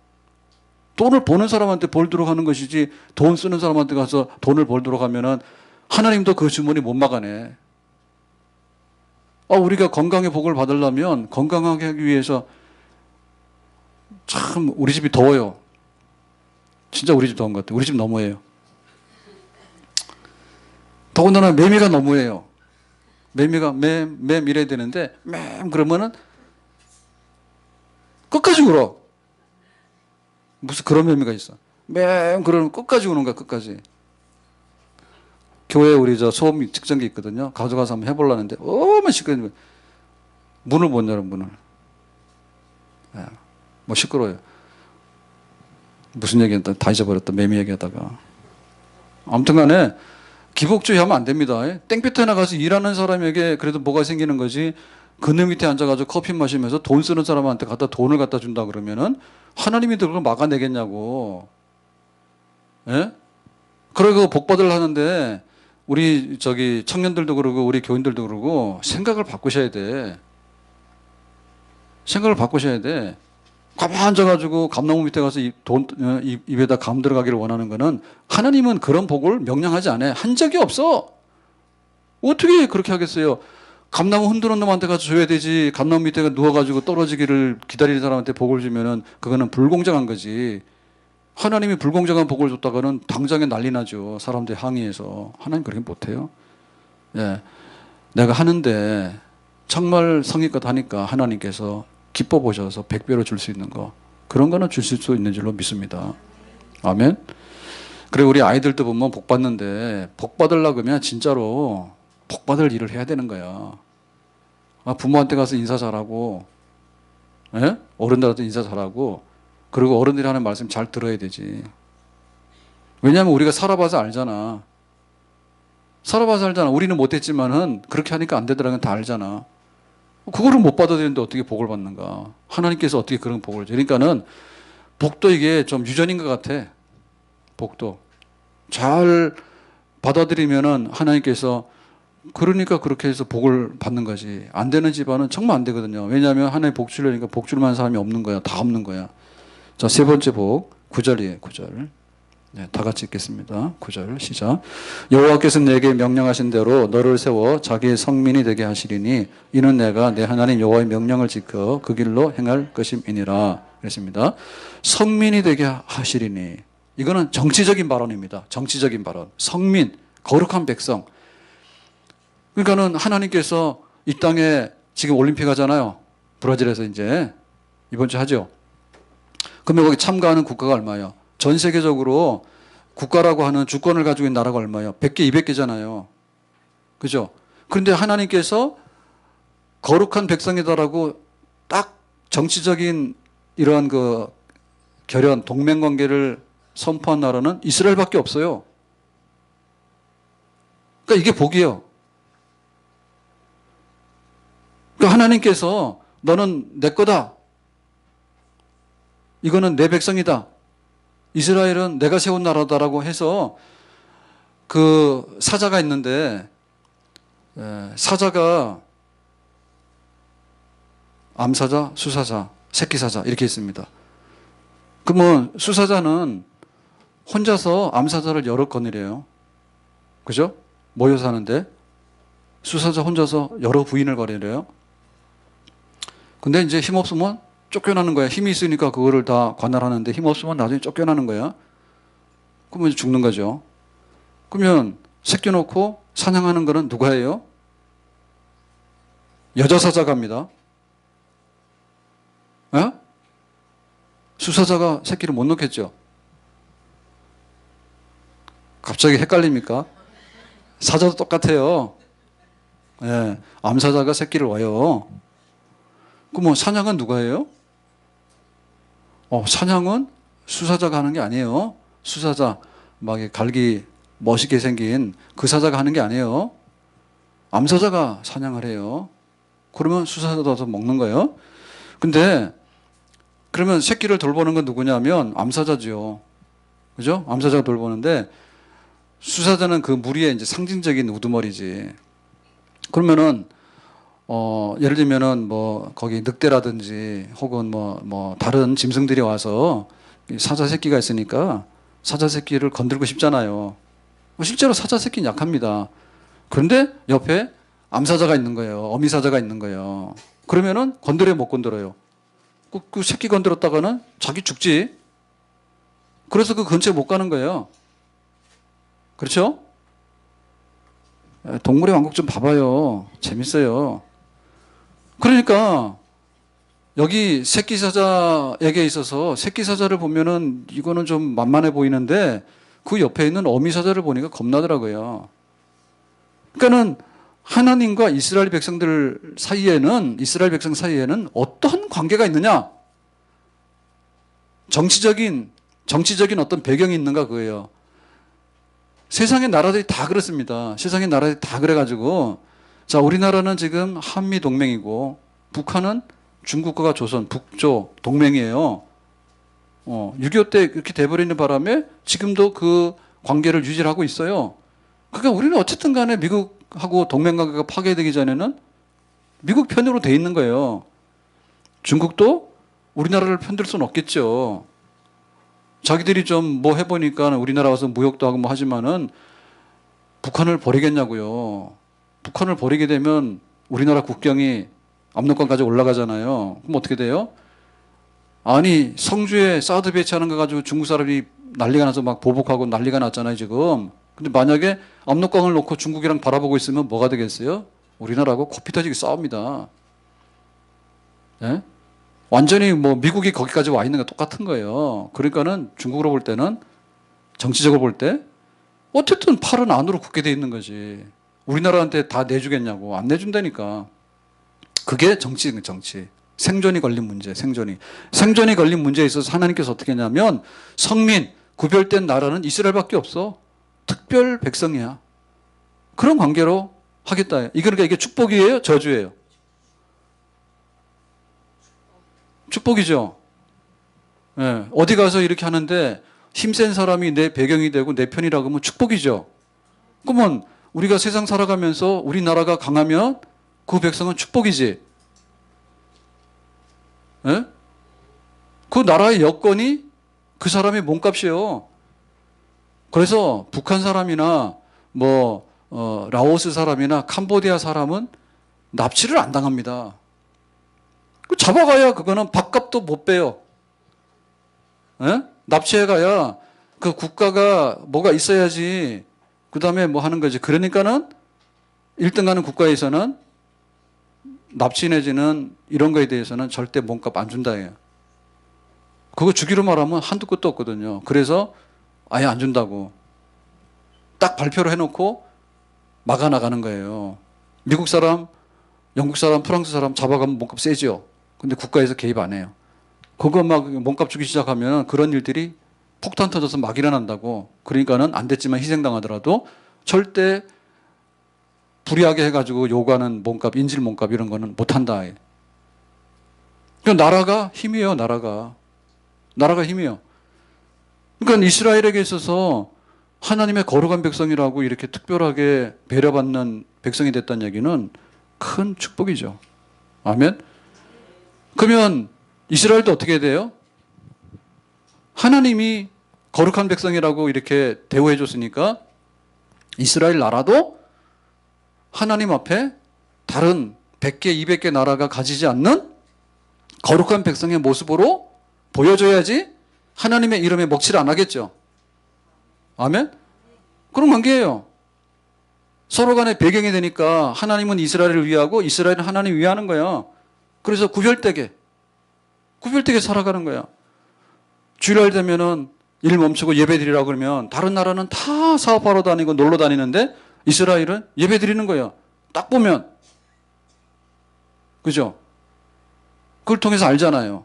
돈을 버는 사람한테 벌도록 하는 것이지 돈 쓰는 사람한테 가서 돈을 벌도록 하면은 하나님도 그 주머니 못 막아내. 우리가 건강의 복을 받으려면 건강하게 하기 위해서 참 우리 집이 더워요. 진짜 우리 집 더운 것 같아요. 우리 집 너무해요. 더군다나 매미가 너무해요. 매미가 맴 이래야 되는데 맴 그러면은 끝까지 울어. 무슨 그런 매미가 있어. 맴 그러면 끝까지 우는 거야. 끝까지. 교회에 우리 소음 측정기 있거든요. 가져가서 한번 해보려는데 얼마나 시끄러워요. 문을 못 열어 문을. 뭐 시끄러워요. 무슨 얘기했다 다 잊어버렸다. 매미 얘기하다가. 아무튼 간에 기복주의 하면 안 됩니다. 땡볕에 나가서 일하는 사람에게 그래도 뭐가 생기는 거지. 그늘 밑에 앉아가지고 커피 마시면서 돈 쓰는 사람한테 돈을 갖다 준다 그러면은 하나님이 그걸 막아내겠냐고. 예? 그리고 복 받으려 하는데 우리 저기 청년들도 그러고 우리 교인들도 그러고 생각을 바꾸셔야 돼. 생각을 바꾸셔야 돼. 가만 앉아가지고 감나무 밑에 가서 입에다 감 들어가기를 원하는 거는 하나님은 그런 복을 명령하지 않아요. 한 적이 없어. 어떻게 그렇게 하겠어요? 감나무 흔드는 놈한테 가서 줘야 되지. 감나무 밑에 누워가지고 떨어지기를 기다리는 사람한테 복을 주면은 그거는 불공정한 거지. 하나님이 불공정한 복을 줬다가는 당장에 난리 나죠. 사람들이 항의해서. 하나님 그렇게 못해요. 예. 내가 하는데 정말 성의껏 하니까 하나님께서 기뻐 보셔서 100배로 줄 수 있는 거. 그런 거는 주실 수 있는 줄로 믿습니다. 아멘. 그리고 우리 아이들도 보면 복 받는데 복 받으려고 그러면 진짜로 복 받을 일을 해야 되는 거야. 부모한테 가서 인사 잘하고, 예? 어른들한테 인사 잘하고, 그리고 어른들이 하는 말씀 잘 들어야 되지. 왜냐하면 우리가 살아봐서 알잖아. 살아봐서 알잖아. 우리는 못했지만은 그렇게 하니까 안 되더라는 건 다 알잖아. 그거를 못 받아야 되는데 어떻게 복을 받는가. 하나님께서 어떻게 그런 복을 줘. 그러니까는 복도 이게 좀 유전인 것 같아. 복도. 잘 받아들이면은 하나님께서 그러니까 그렇게 해서 복을 받는 거지. 안 되는 집안은 정말 안 되거든요. 왜냐하면 하나님 복 주려니까 복 줄만 사람이 없는 거야. 다 없는 거야. 자, 세 번째 복. 9절이에요. 9절. 네, 다 같이 읽겠습니다. 9절 시작. 여호와께서 내게 명령하신 대로 너를 세워 자기의 성민이 되게 하시리니 이는 내가 내 하나님 여호와의 명령을 지켜 그 길로 행할 것임이니라. 그랬습니다. 성민이 되게 하시리니 이거는 정치적인 발언입니다. 정치적인 발언. 성민, 거룩한 백성. 그러니까는 하나님께서 이 땅에 지금 올림픽 하잖아요. 브라질에서 이제 이번 주 하죠. 그러면 거기 참가하는 국가가 얼마예요? 전 세계적으로 국가라고 하는 주권을 가지고 있는 나라가 얼마예요? 100개, 200개잖아요. 그죠? 그런데 하나님께서 거룩한 백성이다라고 딱 정치적인 이러한 그 결연, 동맹관계를 선포한 나라는 이스라엘밖에 없어요. 그러니까 이게 복이에요. 그러니까 하나님께서 너는 내 거다. 이거는 내 백성이다. 이스라엘은 내가 세운 나라다라고 해서 그 사자가 있는데 사자가 암사자, 수사자, 새끼사자 이렇게 있습니다. 그러면 수사자는 혼자서 암사자를 여러 거느려요. 그죠? 모여서 하는데 수사자 혼자서 여러 부인을 거느려요. 근데 이제 힘없으면 쫓겨나는 거야. 힘이 있으니까 그거를 다 관할하는데 힘없으면 나중에 쫓겨나는 거야. 그러면 죽는 거죠. 그러면 새끼 놓고 사냥하는 거는 누가 해요? 여자 사자가 합니다. 에? 수사자가 새끼를 못 놓겠죠. 갑자기 헷갈립니까? 사자도 똑같아요. 예, 암사자가 새끼를 와요. 그럼 사냥은 누가 해요? 사냥은 수사자가 하는 게 아니에요. 수사자, 막 갈기 멋있게 생긴 그 사자가 하는 게 아니에요. 암사자가 사냥을 해요. 그러면 수사자도 와서 먹는 거예요. 근데 그러면 새끼를 돌보는 건 누구냐면 암사자죠. 그죠? 암사자가 돌보는데 수사자는 그 무리의 이제 상징적인 우두머리지. 그러면은 예를 들면은 뭐 거기 늑대라든지 혹은 뭐 다른 짐승들이 와서 사자 새끼가 있으니까 사자 새끼를 건들고 싶잖아요. 실제로 사자 새끼는 약합니다. 그런데 옆에 암사자가 있는 거예요. 어미사자가 있는 거예요. 그러면은 건드려 못 건드려요. 그 새끼 건드렸다가는 자기 죽지. 그래서 그 근처에 못 가는 거예요. 그렇죠? 동물의 왕국 좀 봐봐요. 재밌어요. 그러니까 여기 새끼사자에게 있어서 새끼사자를 보면은 이거는 좀 만만해 보이는데 그 옆에 있는 어미사자를 보니까 겁나더라고요. 그러니까는 하나님과 이스라엘 백성 사이에는 어떤 관계가 있느냐? 정치적인 어떤 배경이 있는가 그거예요. 세상의 나라들이 다 그렇습니다. 세상의 나라들이 다 그래가지고 자, 우리나라는 지금 한미 동맹이고 북한은 중국과 조선, 북조 동맹이에요. 6.25 때 그렇게 돼버리는 바람에 지금도 그 관계를 유지를 하고 있어요. 그러니까 우리는 어쨌든 간에 미국하고 동맹관계가 파괴되기 전에는 미국 편으로 돼 있는 거예요. 중국도 우리나라를 편들 수는 없겠죠. 자기들이 좀 뭐 해보니까 우리나라 와서 무역도 하고 뭐 하지만은 북한을 버리겠냐고요. 북한을 버리게 되면 우리나라 국경이 압록강까지 올라가잖아요. 그럼 어떻게 돼요? 아니 성주에 사드 배치하는 거 가지고 중국 사람이 난리가 나서 막 보복하고 난리가 났잖아요 지금. 근데 만약에 압록강을 놓고 중국이랑 바라보고 있으면 뭐가 되겠어요? 우리나라하고 코피 터지게 싸웁니다. 예? 완전히 뭐 미국이 거기까지 와 있는 게 똑같은 거예요. 그러니까는 중국으로 볼 때는 정치적으로 볼 때 어쨌든 팔은 안으로 굳게 돼 있는 거지. 우리나라한테 다 내주겠냐고. 안 내준다니까. 그게 정치인 정치. 생존이 걸린 문제, 생존이. 생존이 걸린 문제에 있어서 하나님께서 어떻게 했냐면 성민, 구별된 나라는 이스라엘밖에 없어. 특별 백성이야. 그런 관계로 하겠다. 그러니까 이게 축복이에요? 저주예요? 축복이죠. 예, 어디 가서 이렇게 하는데 힘센 사람이 내 배경이 되고 내 편이라고 하면 축복이죠. 그러면 우리가 세상 살아가면서 우리나라가 강하면 그 백성은 축복이지. 예? 그 나라의 여건이 그 사람의 몸값이에요. 그래서 북한 사람이나 라오스 사람이나 캄보디아 사람은 납치를 안 당합니다. 그 잡아가야 그거는 밥값도 못 빼요. 예? 납치해가야 그 국가가 뭐가 있어야지 그 다음에 뭐 하는 거지. 그러니까는 1등 가는 국가에서는 납치 내지는 이런 거에 대해서는 절대 몸값 안 준다 해요. 그거 주기로 말하면 한두 끝도 없거든요. 그래서 아예 안 준다고 딱 발표를 해놓고 막아나가는 거예요. 미국 사람, 영국 사람, 프랑스 사람 잡아가면 몸값 세죠. 근데 국가에서 개입 안 해요. 그거 막 몸값 주기 시작하면 그런 일들이 폭탄 터져서 막 일어난다고. 그러니까는 안 됐지만 희생당하더라도 절대 불이하게 해가지고 요구하는 몸값, 인질 몸값 이런 거는 못한다. 그러니까 나라가 힘이에요, 나라가. 나라가 힘이에요. 그러니까 이스라엘에게 있어서 하나님의 거룩한 백성이라고 이렇게 특별하게 배려받는 백성이 됐다는 얘기는 큰 축복이죠. 아멘? 그러면 이스라엘도 어떻게 돼요? 하나님이 거룩한 백성이라고 이렇게 대우해 줬으니까 이스라엘 나라도 하나님 앞에 다른 100개, 200개 나라가 가지지 않는 거룩한 백성의 모습으로 보여줘야지 하나님의 이름에 먹칠을 안 하겠죠. 아멘? 그런 관계예요. 서로 간에 배경이 되니까 하나님은 이스라엘을 위하고 이스라엘은 하나님을 위하는 거야. 그래서 구별되게 살아가는 거야. 주일날 되면은 일 멈추고 예배 드리라고 그러면 다른 나라는 다 사업하러 다니고 놀러 다니는데 이스라엘은 예배 드리는 거야. 딱 보면. 그죠? 그걸 통해서 알잖아요.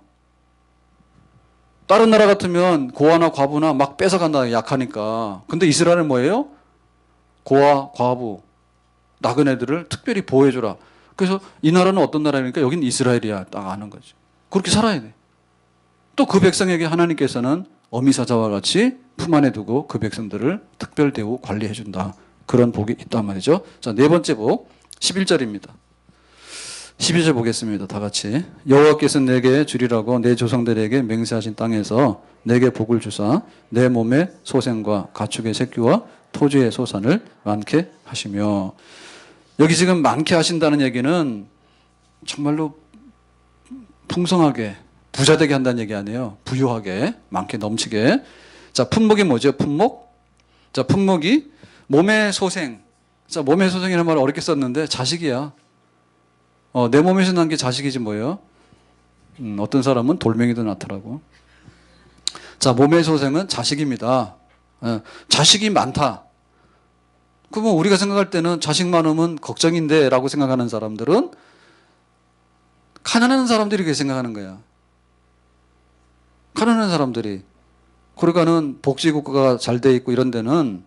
다른 나라 같으면 고아나 과부나 막 뺏어간다, 약하니까. 근데 이스라엘은 뭐예요? 고아, 과부, 나그네들을 특별히 보호해주라. 그래서 이 나라는 어떤 나라니까 여긴 이스라엘이야. 딱 아는 거지. 그렇게 살아야 돼. 또 그 백성에게 하나님께서는 어미사자와 같이 품 안에 두고 그 백성들을 특별 대우 관리해준다. 그런 복이 있단 말이죠. 자, 네 번째 복, 11절입니다. 12절 보겠습니다. 다 같이. 여호와께서 내게 주리라고 내 조상들에게 맹세하신 땅에서 내게 복을 주사 내 몸의 소생과 가축의 새끼와 토지의 소산을 많게 하시며. 여기 지금 많게 하신다는 얘기는 정말로 풍성하게 부자되게 한다는 얘기 아니에요. 부유하게, 많게 넘치게. 자, 품목이 뭐죠? 품목? 자, 품목이 몸의 소생. 자, 몸의 소생이라는 말을 어렵게 썼는데 자식이야. 내 몸에서 난 게 자식이지 뭐예요? 어떤 사람은 돌멩이도 낳더라고. 자, 몸의 소생은 자식입니다. 자식이 많다. 그러면 우리가 생각할 때는 자식 많으면 걱정인데 라고 생각하는 사람들은 가난한 사람들이 그렇게 생각하는 거야. 가난한 사람들이. 그러니까는 복지국가가 잘 돼 있고 이런 데는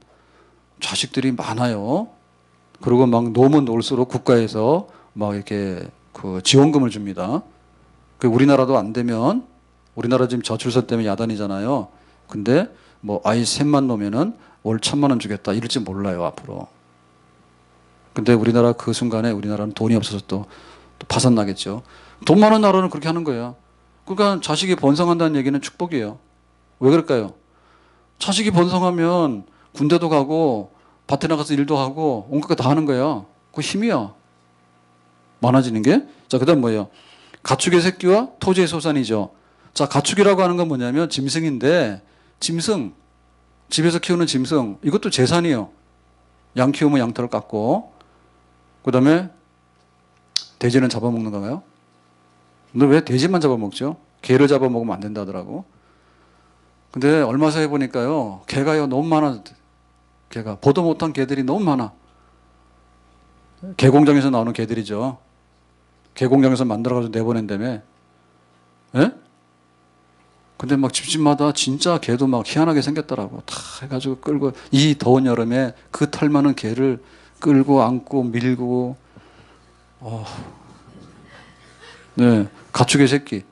자식들이 많아요. 그리고 막 놀면 놀수록 국가에서 막 이렇게 그 지원금을 줍니다. 그 우리나라도 안 되면 우리나라 지금 저출산 때문에 야단이잖아요. 근데 뭐 아이 셋만 놓으면은 월 1,000만 원 주겠다 이럴지 몰라요 앞으로. 근데 우리나라 그 순간에 우리나라는 돈이 없어서 또 파산 나겠죠. 돈 많은 나라는 그렇게 하는 거예요. 그러니까 자식이 번성한다는 얘기는 축복이에요. 왜 그럴까요? 자식이 번성하면 군대도 가고 밭에 나가서 일도 하고 온갖 거 다 하는 거예요. 그 힘이야. 많아지는 게. 자, 그 다음 뭐예요? 가축의 새끼와 토지의 소산이죠. 자, 가축이라고 하는 건 뭐냐면 짐승인데, 짐승, 집에서 키우는 짐승, 이것도 재산이에요. 양 키우면 양털을 깎고, 그 다음에 돼지는 잡아먹는 건가요? 근데 왜 돼지만 잡아먹죠? 개를 잡아먹으면 안 된다 하더라고. 근데 얼마 사이에 보니까요, 개가요, 너무 많아. 개가. 보도 못한 개들이 너무 많아. 개공장에서 나오는 개들이죠. 개공장에서 만들어가지고 내보낸다며. 예? 근데 막 집집마다 진짜 개도 막 희한하게 생겼더라고. 다 해가지고 끌고, 이 더운 여름에 그 털 많은 개를 끌고 안고 밀고, 네. 가축의 새끼.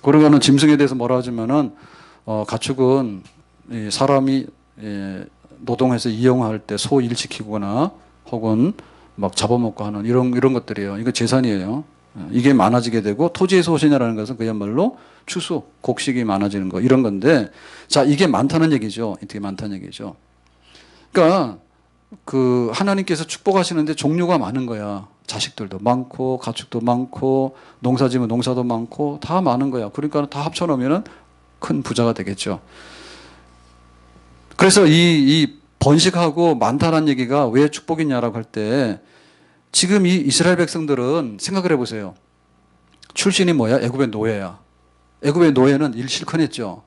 그러고는 짐승에 대해서 뭐라 하지만은, 가축은 사람이 노동해서 이용할 때 소 일 시키거나 혹은 막 잡아먹고 하는 이런 것들이에요. 이거 재산이에요. 이게 많아지게 되고 토지의 소신이라는 것은 그야말로 추수, 곡식이 많아지는 거 이런 건데 자, 이게 많다는 얘기죠. 이게 많다는 얘기죠. 그러니까 그 하나님께서 축복하시는데 종류가 많은 거야. 자식들도 많고 가축도 많고 농사지면 농사도 많고 다 많은 거야. 그러니까 다 합쳐놓으면 큰 부자가 되겠죠. 그래서 이 번식하고 많다는 얘기가 왜 축복이냐라고 할 때 지금 이 이스라엘 백성들은 생각을 해보세요. 출신이 뭐야? 애굽의 노예야. 애굽의 노예는 일 실컷 했죠.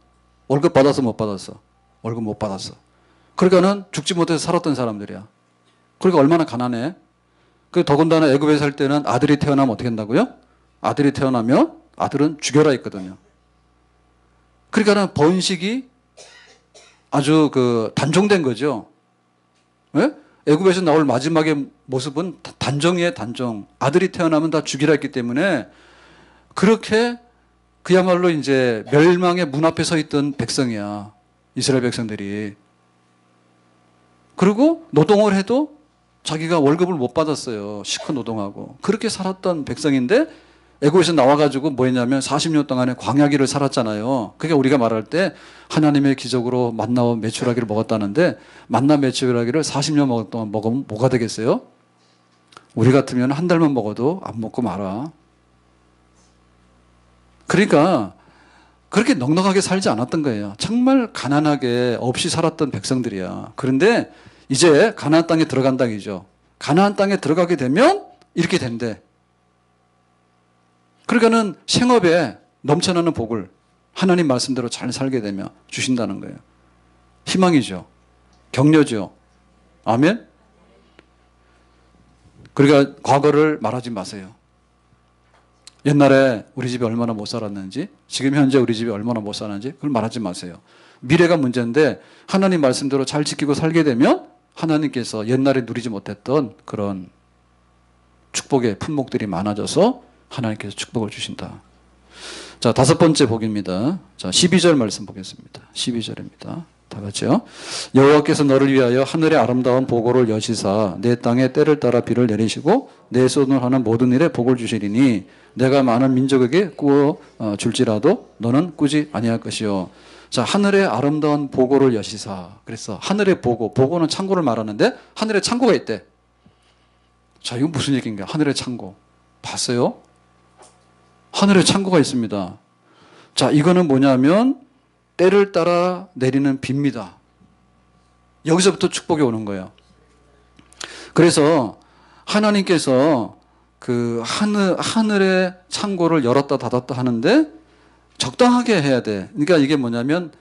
월급 받아서 못 받았어. 월급 못 받았어. 그러니까는 죽지 못해서 살았던 사람들이야. 그러니까 얼마나 가난해. 그 더군다나 애굽에 살 때는 아들이 태어나면 어떻게 한다고요? 아들이 태어나면 아들은 죽여라 했거든요. 그러니까는 번식이 아주 그 단종된 거죠. 예? 애굽에서 나올 마지막의 모습은 단종이에요, 단종. 아들이 태어나면 다 죽이라 했기 때문에 그렇게 그야말로 이제 멸망의 문 앞에 서 있던 백성이야. 이스라엘 백성들이. 그리고 노동을 해도 자기가 월급을 못 받았어요. 시커 노동하고. 그렇게 살았던 백성인데 애굽에서 나와가지고 뭐 했냐면 40년 동안에 광야기를 살았잖아요. 그게 우리가 말할 때 하나님의 기적으로 만나와 메추라기를 먹었다는데 만나 메추라기를 40년 동안 먹으면 뭐가 되겠어요? 우리 같으면 한 달만 먹어도 안 먹고 말아. 그러니까 그렇게 넉넉하게 살지 않았던 거예요. 정말 가난하게 없이 살았던 백성들이야. 그런데 이제 가나안 땅에 들어간 땅이죠. 가나안 땅에 들어가게 되면 이렇게 된대. 그러니까는 생업에 넘쳐나는 복을 하나님 말씀대로 잘 살게 되면 주신다는 거예요. 희망이죠. 격려죠. 아멘? 그러니까 과거를 말하지 마세요. 옛날에 우리 집이 얼마나 못 살았는지, 지금 현재 우리 집이 얼마나 못 사는지 그걸 말하지 마세요. 미래가 문제인데 하나님 말씀대로 잘 지키고 살게 되면 하나님께서 옛날에 누리지 못했던 그런 축복의 품목들이 많아져서 하나님께서 축복을 주신다. 자, 5번째 복입니다. 자, 12절 말씀 보겠습니다. 12절입니다. 다 같이요. 여호와께서 너를 위하여 하늘의 아름다운 보고를 여시사 내 땅에 때를 따라 비를 내리시고 내 손을 하는 모든 일에 복을 주시리니 내가 많은 민족에게 꾸어 줄지라도 너는 꾸지 아니할 것이요. 자, 하늘의 아름다운 보고를 여시사. 그래서 하늘의 보고, 보고는 창고를 말하는데 하늘에 창고가 있대. 자, 이건 무슨 얘기인가? 하늘의 창고. 봤어요? 하늘에 창고가 있습니다. 자, 이거는 뭐냐면 때를 따라 내리는 비입니다. 여기서부터 축복이 오는 거예요. 그래서 하나님께서 그 하늘의 창고를 열었다 닫았다 하는데 적당하게 해야 돼. 그러니까 이게 뭐냐면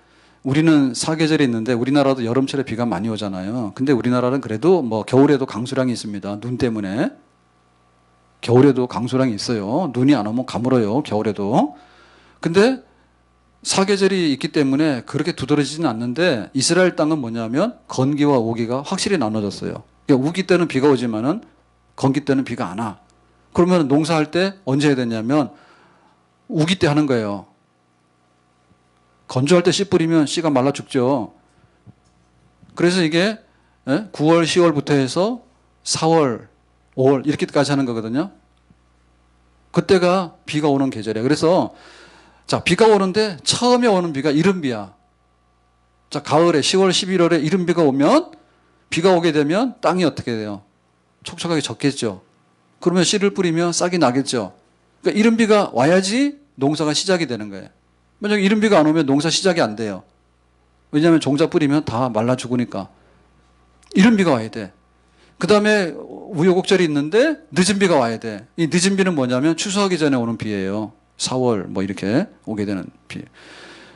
우리는 사계절이 있는데 우리나라도 여름철에 비가 많이 오잖아요. 근데 우리나라는 그래도 뭐 겨울에도 강수량이 있습니다. 눈 때문에. 겨울에도 강수량이 있어요. 눈이 안 오면 가물어요. 겨울에도. 근데 사계절이 있기 때문에 그렇게 두드러지지는 않는데 이스라엘 땅은 뭐냐면 건기와 우기가 확실히 나눠졌어요. 그러니까 우기 때는 비가 오지만은 건기 때는 비가 안 와. 그러면 농사할 때 언제 해야 되냐면 우기 때 하는 거예요. 건조할 때 씨 뿌리면 씨가 말라 죽죠. 그래서 이게 9월, 10월부터 해서 4월, 5월 이렇게까지 하는 거거든요. 그때가 비가 오는 계절이에요. 그래서 자, 비가 오는데 처음에 오는 비가 이른비야. 자, 가을에 10월, 11월에 이른비가 오면 비가 오게 되면 땅이 어떻게 돼요? 촉촉하게 젖겠죠. 그러면 씨를 뿌리면 싹이 나겠죠. 그러니까 이른비가 와야지 농사가 시작이 되는 거예요. 만약에 이른비가 안 오면 농사 시작이 안 돼요. 왜냐하면 종자 뿌리면 다 말라 죽으니까. 이른비가 와야 돼. 그 다음에 우여곡절이 있는데 늦은 비가 와야 돼. 이 늦은 비는 뭐냐면 추수하기 전에 오는 비예요. 4월 뭐 이렇게 오게 되는 비.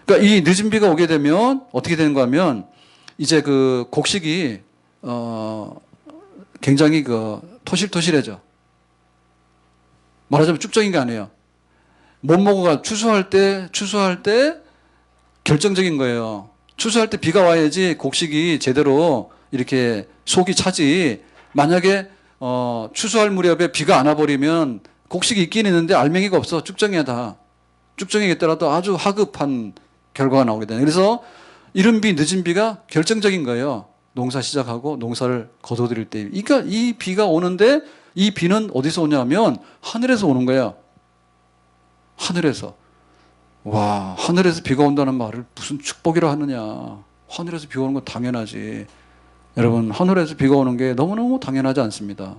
그러니까 이 늦은 비가 오게 되면 어떻게 되는가 하면 이제 그 곡식이 굉장히 그 토실토실해져. 말하자면 쭉정인 게 아니에요. 못먹어가 추수할 때 결정적인 거예요. 추수할 때 비가 와야지 곡식이 제대로 이렇게 속이 차지. 만약에 추수할 무렵에 비가 안 와버리면 곡식이 있긴 있는데 알맹이가 없어. 쭉정이야 다. 쭉정이겠더라도 아주 하급한 결과가 나오게 되는. 그래서 이른 비, 늦은 비가 결정적인 거예요. 농사 시작하고 농사를 거둬들일 때. 그러니까 이 비가 오는데 이 비는 어디서 오냐면 하늘에서 오는 거예요. 하늘에서. 와, 하늘에서 비가 온다는 말을 무슨 축복이라 하느냐. 하늘에서 비가 오는 건 당연하지. 여러분, 하늘에서 비가 오는 게 너무너무 당연하지 않습니다.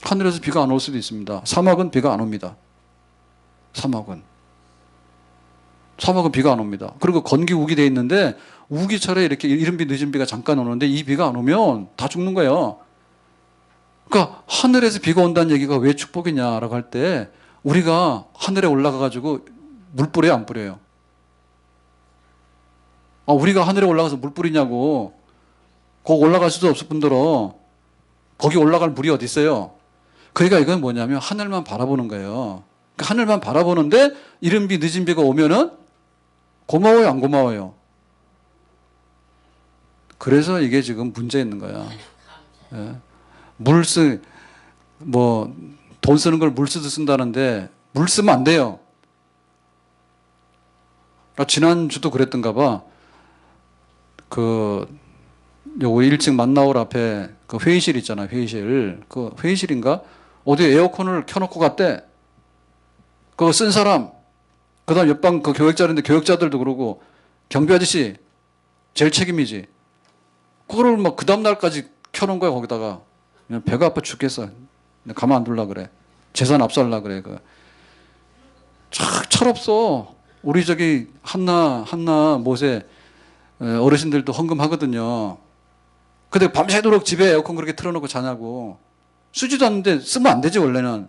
하늘에서 비가 안 올 수도 있습니다. 사막은 비가 안 옵니다. 사막은 비가 안 옵니다. 그리고 건기 우기 돼 있는데 우기철에 이렇게 이른 비 늦은 비가 잠깐 오는데 이 비가 안 오면 다 죽는 거예요. 그러니까 하늘에서 비가 온다는 얘기가 왜 축복이냐라고 할 때 우리가 하늘에 올라가 가지고 물 뿌려요, 안 뿌려요? 우리가 하늘에 올라가서 물 뿌리냐고. 거기 올라갈 수도 없을 뿐더러 거기 올라갈 물이 어디 있어요? 그러니까 이건 뭐냐면 하늘만 바라보는 거예요. 그러니까 하늘만 바라보는데 이른 비 늦은 비가 오면은 고마워요, 안 고마워요? 그래서 이게 지금 문제 있는 거야. 예. 돈 쓰는 걸 물 쓰듯 쓴다는데 물 쓰면 안 돼요. 지난주도 그랬던가 봐. 우리 1층 만나올 앞에 그 회의실 있잖아요, 회의실. 그 회의실인가? 어디 에어컨을 켜놓고 갔대. 그거 쓴 사람. 그 다음 옆방 그 교역자인데 교역자들도 그러고 경비 아저씨 제일 책임이지. 그거를 막 그 다음날까지 켜놓은 거야, 거기다가. 그냥 배가 아파 죽겠어. 가만 안 둘라 그래. 재산 압수하려 그래. 철없어. 우리 저기 한나 못에 어르신들도 헌금하거든요. 근데 밤새도록 집에 에어컨 그렇게 틀어놓고 자냐고. 쓰지도 않는데 쓰면 안 되지 원래는.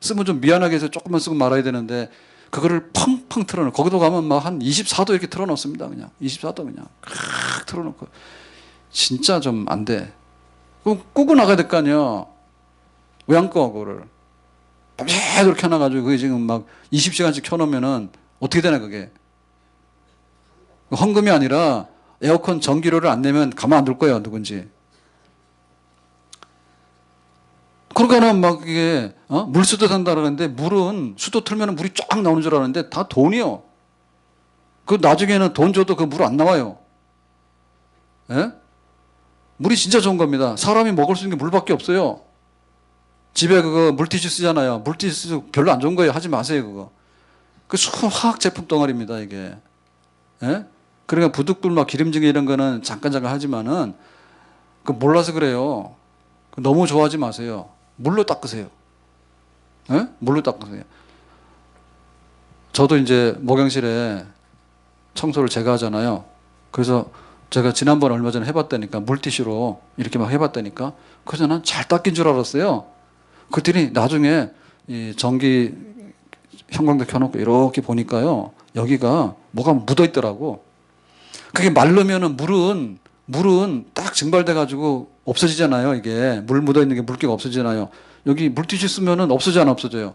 쓰면 좀 미안하게 해서 조금만 쓰고 말아야 되는데 그거를 팡팡 틀어놓고 거기도 가면 막 한 24도 이렇게 틀어놓습니다. 그냥 24도 그냥 칵 틀어놓고 진짜 좀 안 돼. 그럼 끄고 나가야 될 거 아니야. 왜 안 꺼 그거를. 밤새도록 켜놔가지고 그게 지금 막 20시간씩 켜놓으면은 어떻게 되나 그게. 헌금이 아니라 에어컨 전기료를 안 내면 가만 안 둘 거예요, 누군지. 그러니까는 막 이게, 물수도 산다 그러는데 물은 수도 틀면 물이 쫙 나오는 줄 알았는데 다 돈이요. 그 나중에는 돈 줘도 그 물 안 나와요. 예? 물이 진짜 좋은 겁니다. 사람이 먹을 수 있는 게 물밖에 없어요. 집에 그거 물티슈 쓰잖아요. 물티슈 별로 안 좋은 거예요. 하지 마세요, 그거. 그 화학 제품 덩어리입니다, 이게. 예? 그러니까 부득불 막 기름지게 이런 거는 잠깐 하지만은 그 몰라서 그래요. 너무 좋아하지 마세요. 물로 닦으세요. 예? 물로 닦으세요. 저도 이제 목욕실에 청소를 제가 하잖아요. 그래서 제가 지난번 얼마 전에 해봤다니까 물티슈로 이렇게 막 해봤다니까 그래서 난 잘 닦인 줄 알았어요. 그랬더니 나중에 이 전기 형광등 켜놓고 이렇게 보니까요. 여기가 뭐가 묻어 있더라고. 그게 마르면은 물은 딱 증발돼 가지고 없어지잖아요. 이게 물 묻어 있는 게 물기가 없어지잖아요. 여기 물티슈 쓰면은 없어져 안 없어져요?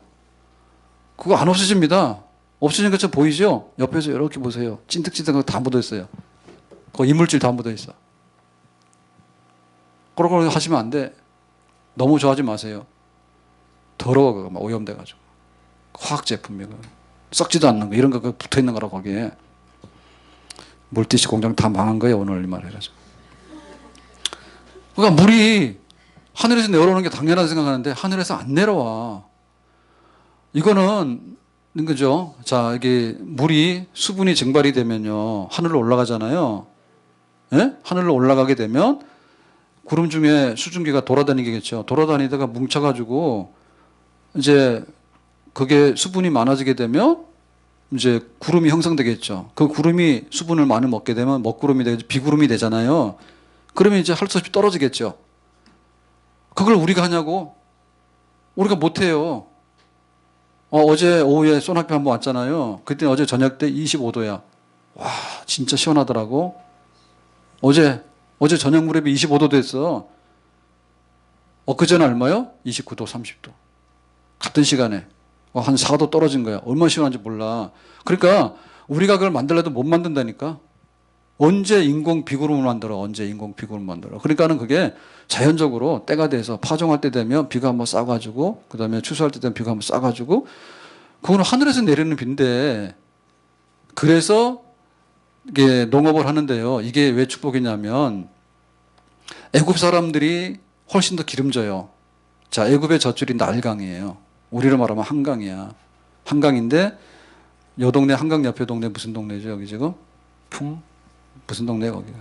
그거 안 없어집니다. 없어지는 것처럼 보이죠? 옆에서 이렇게 보세요. 찐득찐득하게 다 묻어 있어요. 그 이물질 다 묻어 있어. 그런 걸 하시면 안 돼. 너무 좋아하지 마세요. 더러워 그거 막 오염돼 가지고. 화학 제품이고 썩지도 않는 거 이런 거 붙어 있는 거라고 거기에. 물티슈 공장 다 망한 거예요 오늘 이 말해가지고. 그러니까 물이 하늘에서 내려오는 게 당연하다 생각하는데 하늘에서 안 내려와. 이거는 그죠? 자, 이게 물이 수분이 증발이 되면요 하늘로 올라가잖아요. 예? 하늘로 올라가게 되면 구름 중에 수증기가 돌아다니겠죠. 돌아다니다가 뭉쳐가지고 이제 그게 수분이 많아지게 되면 이제 구름이 형성되겠죠. 그 구름이 수분을 많이 먹게 되면 먹구름이 되고 비구름이 되잖아요. 그러면 이제 할 수 없이 떨어지겠죠. 그걸 우리가 하냐고? 우리가 못해요. 어제 오후에 소나기 한번 왔잖아요. 그때 어제 저녁 때 25도야. 와, 진짜 시원하더라고. 어제 저녁 무렵에 25도 됐어. 엊그제는 얼마요? 29도, 30도. 같은 시간에. 한 4도 떨어진 거야. 얼마나 시원한지 몰라. 그러니까 우리가 그걸 만들어도 못 만든다니까. 언제 인공 비구름을 만들어? 언제 인공 비구름을 만들어? 그러니까는 그게 자연적으로 때가 돼서 파종할 때 되면 비가 한번 싸가지고 그 다음에 추수할 때 되면 비가 한번 싸가지고 그거는 하늘에서 내리는 비인데 그래서 이게 농업을 하는데요. 이게 왜 축복이냐면 애굽 사람들이 훨씬 더 기름져요. 자, 애굽의 젖줄이 나일강이에요. 우리로 말하면 한강이야. 한강인데 요 동네 한강 옆에 동네 무슨 동네죠? 여기 지금 무슨 동네야 거기가?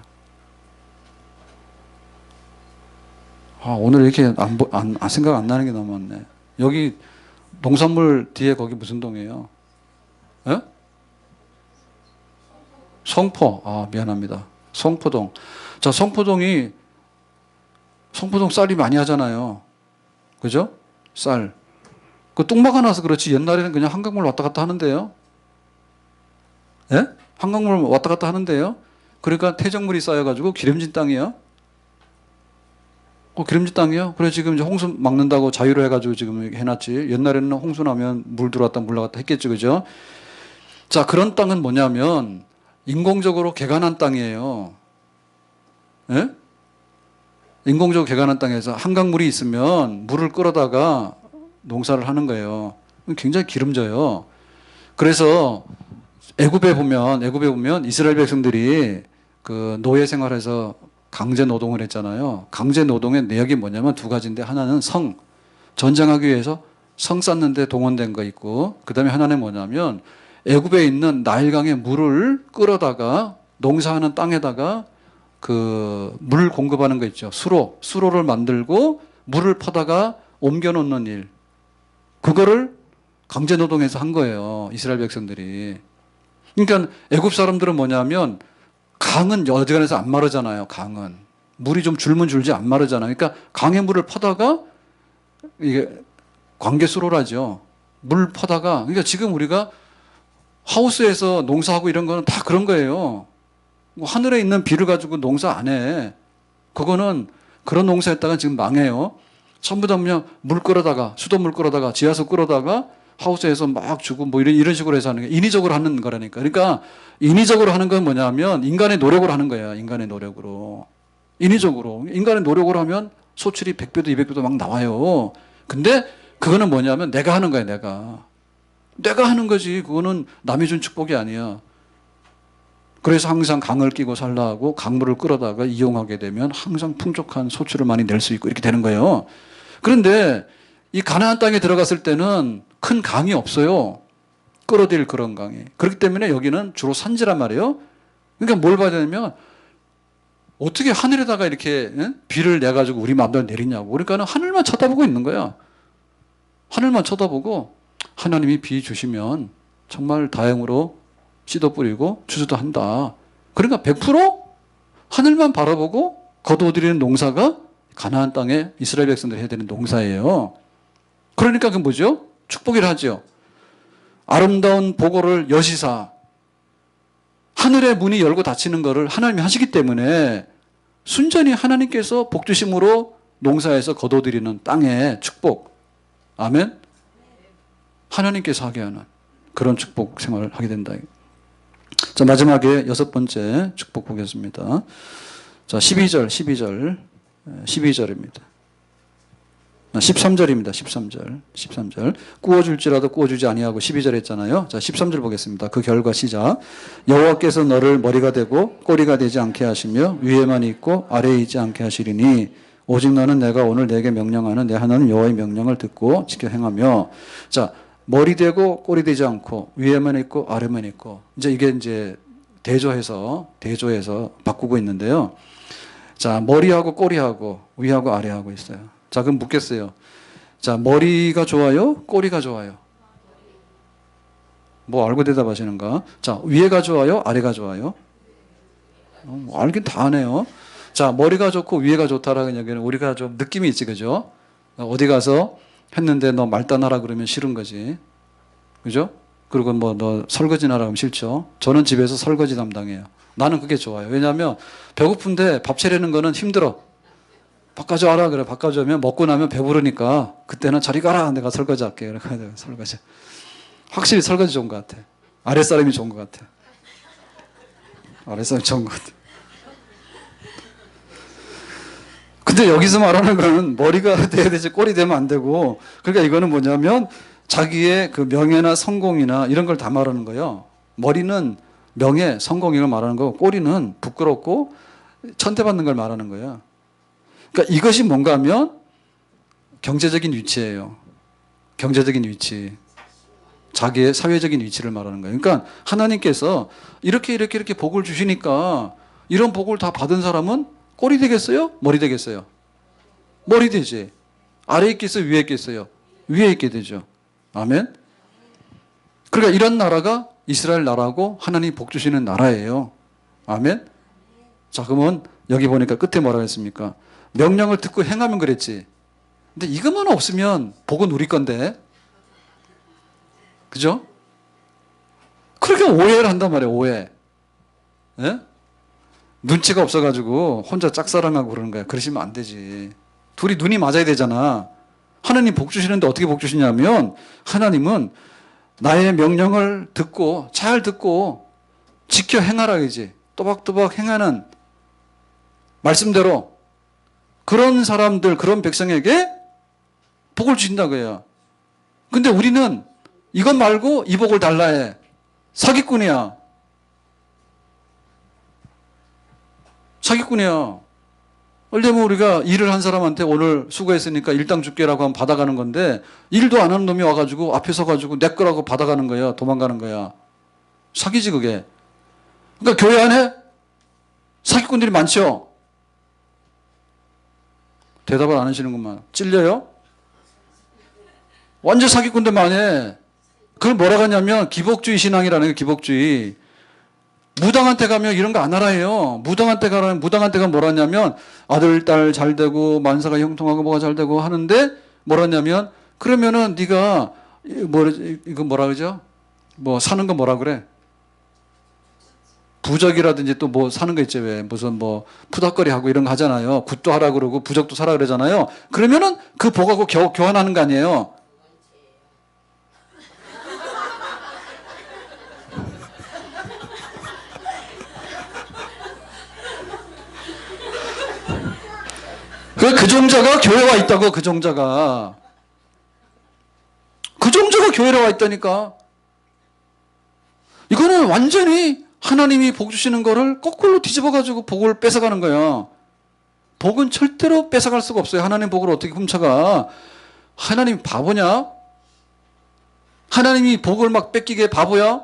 오늘 이렇게 생각 안 나는 게 너무 많네. 여기 농산물 뒤에 거기 무슨 동이에요? 예? 성포. 미안합니다. 성포동. 자, 성포동 쌀이 많이 하잖아요. 그죠? 쌀. 그 뚝 막아놔서 그렇지 옛날에는 그냥 한강물 왔다 갔다 하는데요. 예? 한강물 왔다 갔다 하는데요. 그러니까 퇴적물이 쌓여가지고 기름진 땅이에요. 기름진 땅이요? 그래 지금 이제 홍수 막는다고 자유로 해가지고 지금 해놨지. 옛날에는 홍수 나면 물 들어왔다 물 나갔다 했겠죠, 그죠? 자, 그런 땅은 뭐냐면 인공적으로 개간한 땅이에요. 예? 인공적으로 개간한 땅에서 한강물이 있으면 물을 끌어다가 농사를 하는 거예요. 굉장히 기름져요. 그래서 애굽에 보면 이스라엘 백성들이 그 노예 생활에서 강제 노동을 했잖아요. 강제 노동의 내역이 뭐냐면 두 가지인데 하나는 전쟁하기 위해서 성 쌓는데 동원된 거 있고 그 다음에 하나는 뭐냐면 애굽에 있는 나일강의 물을 끌어다가 농사하는 땅에다가 그 물 공급하는 거 있죠. 수로를 만들고 물을 퍼다가 옮겨 놓는 일. 그거를 강제 노동해서 한 거예요. 이스라엘 백성들이. 그러니까 애굽 사람들은 뭐냐면 강은 여지간해서 안 마르잖아요. 강은 물이 좀 줄면 줄지 안 마르잖아요. 그러니까 강의 물을 퍼다가 이게 관계수로라죠. 물 퍼다가 그러니까 지금 우리가 하우스에서 농사하고 이런 거는 다 그런 거예요. 뭐 하늘에 있는 비를 가지고 농사 안 해. 그거는 그런 농사했다가 지금 망해요. 전부 다 그냥 물 끌어다가 수돗물 끌어다가 지하수 끌어다가 하우스에서 막 주고 뭐 이런 식으로 해서 하는 게 인위적으로 하는 거라니까. 그러니까 인위적으로 하는 건 뭐냐면 인간의 노력으로 하는 거야. 인간의 노력으로. 인위적으로. 인간의 노력으로 하면 소출이 100배도 200배도 막 나와요. 근데 그거는 뭐냐면 내가 하는 거야. 내가 하는 거지. 그거는 남이 준 축복이 아니야. 그래서 항상 강을 끼고 살라 하고 강물을 끌어다가 이용하게 되면 항상 풍족한 소출을 많이 낼 수 있고 이렇게 되는 거예요. 그런데 이 가나안 땅에 들어갔을 때는 큰 강이 없어요. 끌어들일 그런 강이. 그렇기 때문에 여기는 주로 산지란 말이에요. 그러니까 뭘 봐야 되냐면 어떻게 하늘에다가 이렇게 비를 내가지고 우리 마음대로 내리냐고. 그러니까는 하늘만 쳐다보고 있는 거야. 하늘만 쳐다보고 하나님이 비 주시면 정말 다행으로 씨도 뿌리고 추수도 한다. 그러니까 100% 하늘만 바라보고 거두어들이는 농사가 가나안 땅에 이스라엘 백성들이 해야 되는 농사예요. 그러니까 그 뭐죠? 축복이라 하죠. 아름다운 보고를 여시사 하늘의 문이 열고 닫히는 것을 하나님이 하시기 때문에 순전히 하나님께서 복 주심으로 농사에서 거둬들이는 땅의 축복. 아멘. 하나님께서 하게 하는 그런 축복 생활을 하게 된다. 자, 마지막에 6번째 축복 보겠습니다. 자, 12절입니다. 13절입니다. 13절. 13절. 꾸어줄지라도 꾸어주지 아니하고 12절 했잖아요. 자, 13절 보겠습니다. 그 결과 시작. 여호와께서 너를 머리가 되고 꼬리가 되지 않게 하시며 위에만 있고 아래에 있지 않게 하시리니 오직 너는 내가 오늘 내게 명령하는 내 하나님 여호와의 명령을 듣고 지켜 행하며. 자, 머리 되고 꼬리 되지 않고 위에만 있고 아래만 있고. 이게 이제 대조해서 바꾸고 있는데요. 자, 머리하고 꼬리하고 위하고 아래하고 있어요. 자, 그럼 묻겠어요. 자, 머리가 좋아요? 꼬리가 좋아요? 뭐 알고 대답하시는가? 자, 위에가 좋아요? 아래가 좋아요? 알긴 다 하네요. 자, 머리가 좋고 위에가 좋다라는 얘기는 우리가 좀 느낌이 있지, 그죠? 어디 가서 했는데 너 말단하라 그러면 싫은 거지. 그죠? 그리고 뭐 너 설거지나 하라 그러면 싫죠? 저는 집에서 설거지 담당해요. 나는 그게 좋아요. 왜냐하면 배고픈데 밥 차리는 거는 힘들어. 바꿔줘 하라 그래. 바꿔주면 먹고 나면 배부르니까 그때는 저리 가라. 내가 설거지 할게. 그래. 설거지. 확실히 설거지 좋은 것 같아. 아랫사람이 좋은 것 같아. 아랫사람이 좋은 것 같아. 근데 여기서 말하는 거는 머리가 돼야 되지 꼬리 되면 안 되고, 그러니까 이거는 뭐냐면 자기의 그 명예나 성공이나 이런 걸 다 말하는 거예요. 머리는 명예, 성공 이걸 말하는 거고, 꼬리는 부끄럽고 천대받는 걸 말하는 거예요. 그러니까 이것이 뭔가 하면 경제적인 위치예요. 경제적인 위치. 자기의 사회적인 위치를 말하는 거예요. 그러니까 하나님께서 이렇게 복을 주시니까 이런 복을 다 받은 사람은 꼬리 되겠어요? 머리 되겠어요? 머리 되지. 아래에 있겠어요? 위에 있겠어요? 위에 있게 되죠. 아멘. 그러니까 이런 나라가 이스라엘 나라고 하나님이 복 주시는 나라예요. 아멘. 자, 그러면 여기 보니까 끝에 뭐라고 했습니까? 명령을 듣고 행하면 그랬지. 근데 이것만 없으면 복은 우리 건데. 그죠? 그렇게 오해를 한단 말이에요. 오해. 예? 눈치가 없어가지고 혼자 짝사랑하고 그러는 거야. 그러시면 안 되지. 둘이 눈이 맞아야 되잖아. 하나님 복 주시는데 어떻게 복 주시냐면 하나님은 나의 명령을 듣고 잘 듣고 지켜 행하라 이지. 또박또박 행하는 말씀대로 그런 사람들, 그런 백성에게 복을 주신다고요. 근데 우리는 이것 말고 이 복을 달라 해. 사기꾼이야. 사기꾼이야. 원래면 우리가 일을 한 사람한테 오늘 수고했으니까 일당 줄게라고 하면 받아가는 건데 일도 안 하는 놈이 와가지고 앞에 서가지고 내 거라고 받아가는 거야. 도망가는 거야. 사기지 그게. 그러니까 교회 안에 사기꾼들이 많죠. 대답을 안 하시는구만. 찔려요? 완전 사기꾼들 많이. 그걸 뭐라고 하냐면 기복주의 신앙이라는 게 기복주의. 무당한테 가면 이런 거 안 알아요. 무당한테 가면 무당한테가 뭐라냐면 아들, 딸 잘 되고 만사가 형통하고 뭐가 잘 되고 하는데 뭐라냐면 그러면은 네가 이거 뭐라 그러죠? 뭐 사는 거 뭐라 그래? 부적이라든지 또 뭐 사는 거 있지 왜 무슨 뭐 푸닥거리 하고 이런 거 하잖아요. 굿도 하라 그러고 부적도 사라 그러잖아요. 그러면은 그 복하고 교환하는 거 아니에요. 그 종자가 교회에 와 있다고. 그 종자가 교회에 와 있다니까. 이거는 완전히 하나님이 복 주시는 거를 거꾸로 뒤집어가지고 복을 뺏어가는 거야. 복은 절대로 뺏어갈 수가 없어요. 하나님 복을 어떻게 훔쳐가. 하나님 바보냐? 하나님이 복을 막 뺏기게 바보야?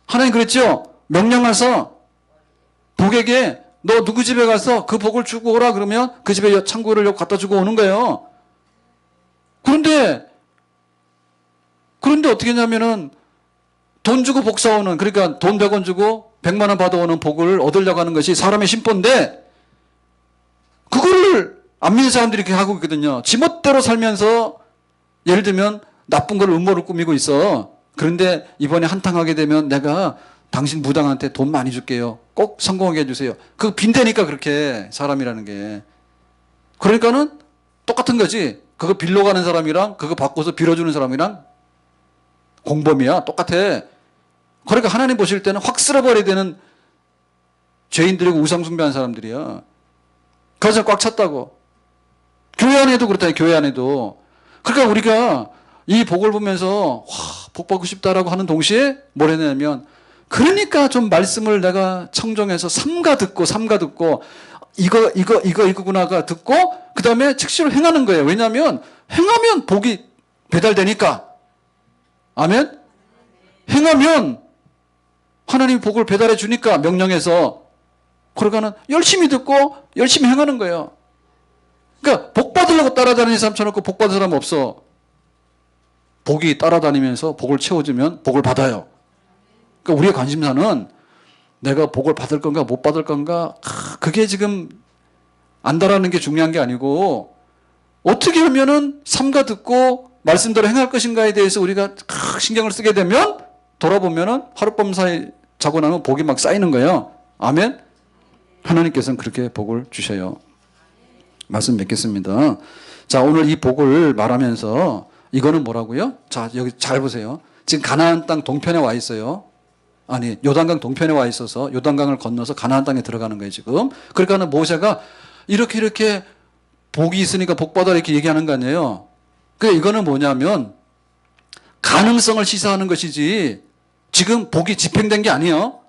하나님 그랬죠? 명령하서 복에게 너 누구 집에 가서 그 복을 주고 오라 그러면 그 집에 창고를 갖다 주고 오는 거예요. 그런데 어떻게 했냐면은 돈 주고 복 사오는, 그러니까 돈 100원 주고 100만 원 받아오는 복을 얻으려고 하는 것이 사람의 심보인데 그거를 안 믿는 사람들이 이렇게 하고 있거든요. 지멋대로 살면서 예를 들면 나쁜 걸 음모를 꾸미고 있어. 그런데 이번에 한탕하게 되면 내가 당신 무당한테 돈 많이 줄게요. 꼭 성공하게 해주세요. 그거 빈대니까 그렇게 사람이라는 게. 그러니까는 똑같은 거지. 그거 빌려 가는 사람이랑 그거 바꿔서 빌어주는 사람이랑 공범이야. 똑같아. 그러니까 하나님 보실 때는 확 쓸어버려야 되는 죄인들이고 우상숭배한 사람들이야. 그래서 꽉 찼다고. 교회 안에도 그렇다. 교회 안에도. 그러니까 우리가 이 복을 보면서 와, 복 받고 싶다라고 하는 동시에 뭘 했냐면 그러니까 좀 말씀을 내가 청정해서 삼가 듣고 이거구나가 듣고 그 다음에 즉시로 행하는 거예요. 왜냐하면 행하면 복이 배달되니까. 아멘? 행하면 하나님이 복을 배달해 주니까 명령해서 그러니까는 열심히 듣고 열심히 행하는 거예요. 그러니까 복 받으려고 따라다니는 사람 쳐놓고 복 받은 사람 없어. 복이 따라다니면서 복을 채워주면 복을 받아요. 그러니까 우리의 관심사는 내가 복을 받을 건가 못 받을 건가 그게 지금 안다라는 게 중요한 게 아니고 어떻게 하면은 삼가 듣고 말씀대로 행할 것인가에 대해서 우리가 신경을 쓰게 되면 돌아보면은 하룻밤 사이 자고 나면 복이 막 쌓이는 거예요. 아멘? 하나님께서는 그렇게 복을 주셔요. 말씀 맺겠습니다. 자, 오늘 이 복을 말하면서 이거는 뭐라고요? 자, 여기 잘 보세요. 지금 가나안 땅 동편에 와 있어요. 아니, 요단강 동편에 와 있어서 요단강을 건너서 가나안 땅에 들어가는 거예요, 지금. 그러니까는 모세가 이렇게 복이 있으니까 복 받아라 이렇게 얘기하는 거 아니에요. 그러니까 이거는 뭐냐면 가능성을 시사하는 것이지 지금 복이 집행된 게 아니에요.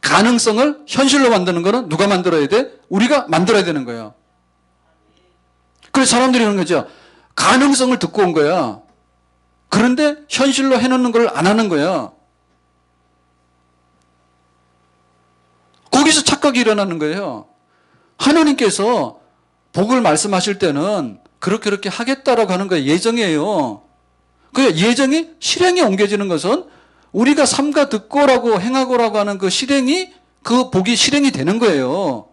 가능성을 현실로 만드는 거는 누가 만들어야 돼? 우리가 만들어야 되는 거예요. 그래서 사람들이 이러는 거죠. 가능성을 듣고 온 거야. 그런데 현실로 해놓는 걸 안 하는 거야. 거기서 착각이 일어나는 거예요. 하나님께서 복을 말씀하실 때는 그렇게 하겠다라고 하는 거예요. 예정이에요. 그 예정이 실행에 옮겨지는 것은 우리가 삼가 듣고라고 행하고라고 하는 그 실행이 그 복이 실행이 되는 거예요.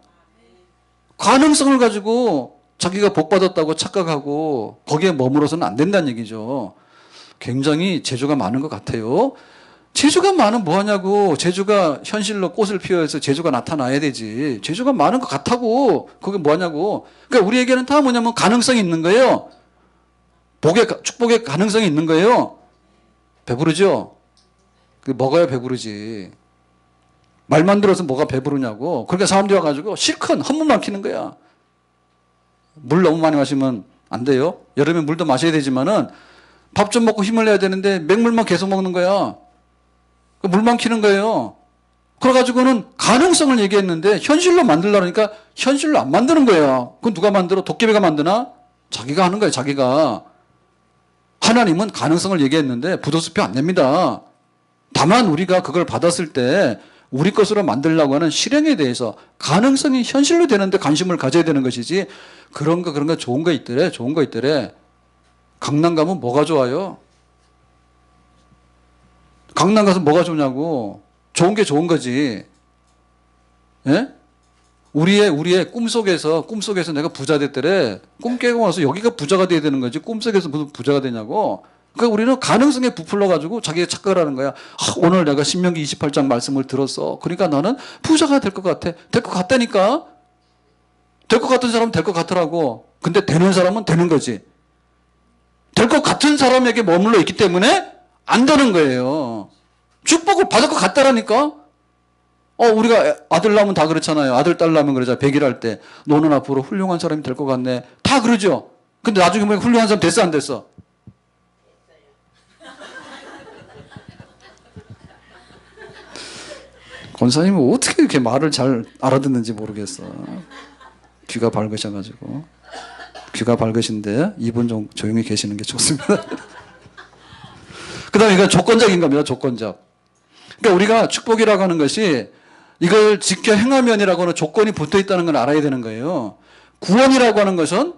가능성을 가지고 자기가 복 받았다고 착각하고 거기에 머물러서는 안 된다는 얘기죠. 굉장히 재주가 많은 것 같아요. 재주가 많은 뭐 하냐고. 재주가 현실로 꽃을 피워서 재주가 나타나야 되지. 재주가 많은 것 같다고. 그게 뭐 하냐고. 그러니까 우리에게는 다 뭐냐면 가능성이 있는 거예요. 축복의 가능성이 있는 거예요. 배부르죠? 먹어야 배부르지. 말만 들어서 뭐가 배부르냐고. 그러니까 사람들이 와가지고 실컷 헛물만 키는 거야. 물 너무 많이 마시면 안 돼요. 여름에 물도 마셔야 되지만은 밥 좀 먹고 힘을 내야 되는데 맹물만 계속 먹는 거야. 물만 키는 거예요. 그래가지고는 가능성을 얘기했는데 현실로 만들려니까 현실로 안 만드는 거예요. 그건 누가 만들어? 도깨비가 만드나? 자기가 하는 거예요. 자기가. 하나님은 가능성을 얘기했는데 부도수표 안 냅니다. 다만 우리가 그걸 받았을 때 우리 것으로 만들려고 하는 실행에 대해서 가능성이 현실로 되는데 관심을 가져야 되는 것이지 그런 거 좋은 거 있더래. 강남 가면 뭐가 좋아요? 강남 가서 뭐가 좋냐고. 좋은 게 좋은 거지. 예? 우리의 꿈속에서 내가 부자 됐더래. 꿈 깨고 와서 여기가 부자가 돼야 되는 거지. 꿈속에서 무슨 부자가 되냐고. 그러니까 우리는 가능성에 부풀러가지고 자기가 착각을 하는 거야. 오늘 내가 신명기 28장 말씀을 들었어. 그러니까 나는 부자가 될 것 같아. 될 것 같다니까. 될 것 같은 사람은 될 것 같더라고. 근데 되는 사람은 되는 거지. 될 것 같은 사람에게 머물러 있기 때문에 안 되는 거예요. 축복을 받을 것 같다라니까. 우리가 아들 낳으면 다 그렇잖아요. 아들, 딸 낳으면 그러자. 100일 할 때 너는 앞으로 훌륭한 사람이 될 것 같네. 다 그러죠. 근데 나중에 보면 훌륭한 사람 됐어 안 됐어? 권사님은 어떻게 이렇게 말을 잘 알아듣는지 모르겠어. 귀가 밝으셔가지고. 귀가 밝으신데 이분 좀 조용히 계시는 게 좋습니다. 그 다음에 이건 조건적인 겁니다. 조건적. 그러니까 우리가 축복이라고 하는 것이 이걸 지켜 행하면이라고 하는 조건이 붙어 있다는 걸 알아야 되는 거예요. 구원이라고 하는 것은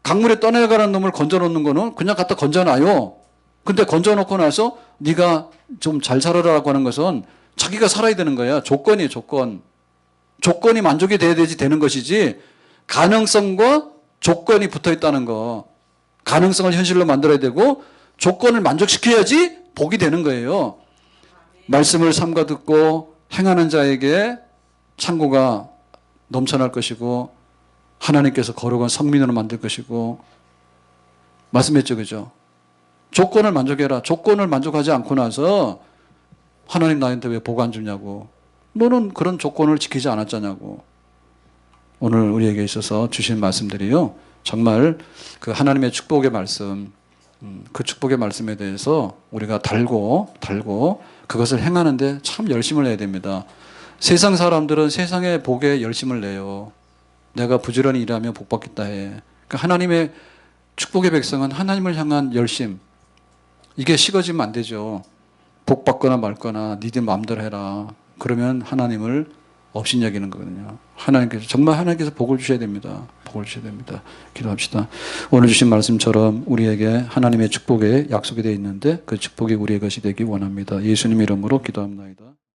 강물에 떠내려가는 놈을 건져놓는 거는 그냥 갖다 건져놔요. 근데 건져놓고 나서 네가 좀 잘 살아라라고 하는 것은 자기가 살아야 되는 거야. 조건이에요. 조건. 조건이 만족이 돼야 되는 것이지 가능성과 조건이 붙어 있다는 거. 가능성을 현실로 만들어야 되고 조건을 만족시켜야지 복이 되는 거예요. 말씀을 삼가 듣고 행하는 자에게 창고가 넘쳐날 것이고 하나님께서 거룩한 성민으로 만들 것이고 말씀했죠. 그죠? 조건을 만족해라. 조건을 만족하지 않고 나서 하나님 나한테 왜 복 안 주냐고. 너는 그런 조건을 지키지 않았잖냐고. 오늘 우리에게 있어서 주신 말씀들이요. 정말 그 하나님의 축복의 말씀, 그 축복의 말씀에 대해서 우리가 달고 그것을 행하는데 참 열심을 내야 됩니다. 세상 사람들은 세상의 복에 열심을 내요. 내가 부지런히 일하면 복 받겠다 해. 그러니까 하나님의 축복의 백성은 하나님을 향한 열심, 이게 식어지면 안 되죠. 복 받거나 말거나 니들 마음대로 해라. 그러면 하나님을 업신여기는 거거든요. 정말 하나님께서 복을 주셔야 됩니다. 복을 주셔야 됩니다. 기도합시다. 오늘 주신 말씀처럼 우리에게 하나님의 축복에 약속이 되어 있는데 그 축복이 우리의 것이 되기 원합니다. 예수님 이름으로 기도합니다.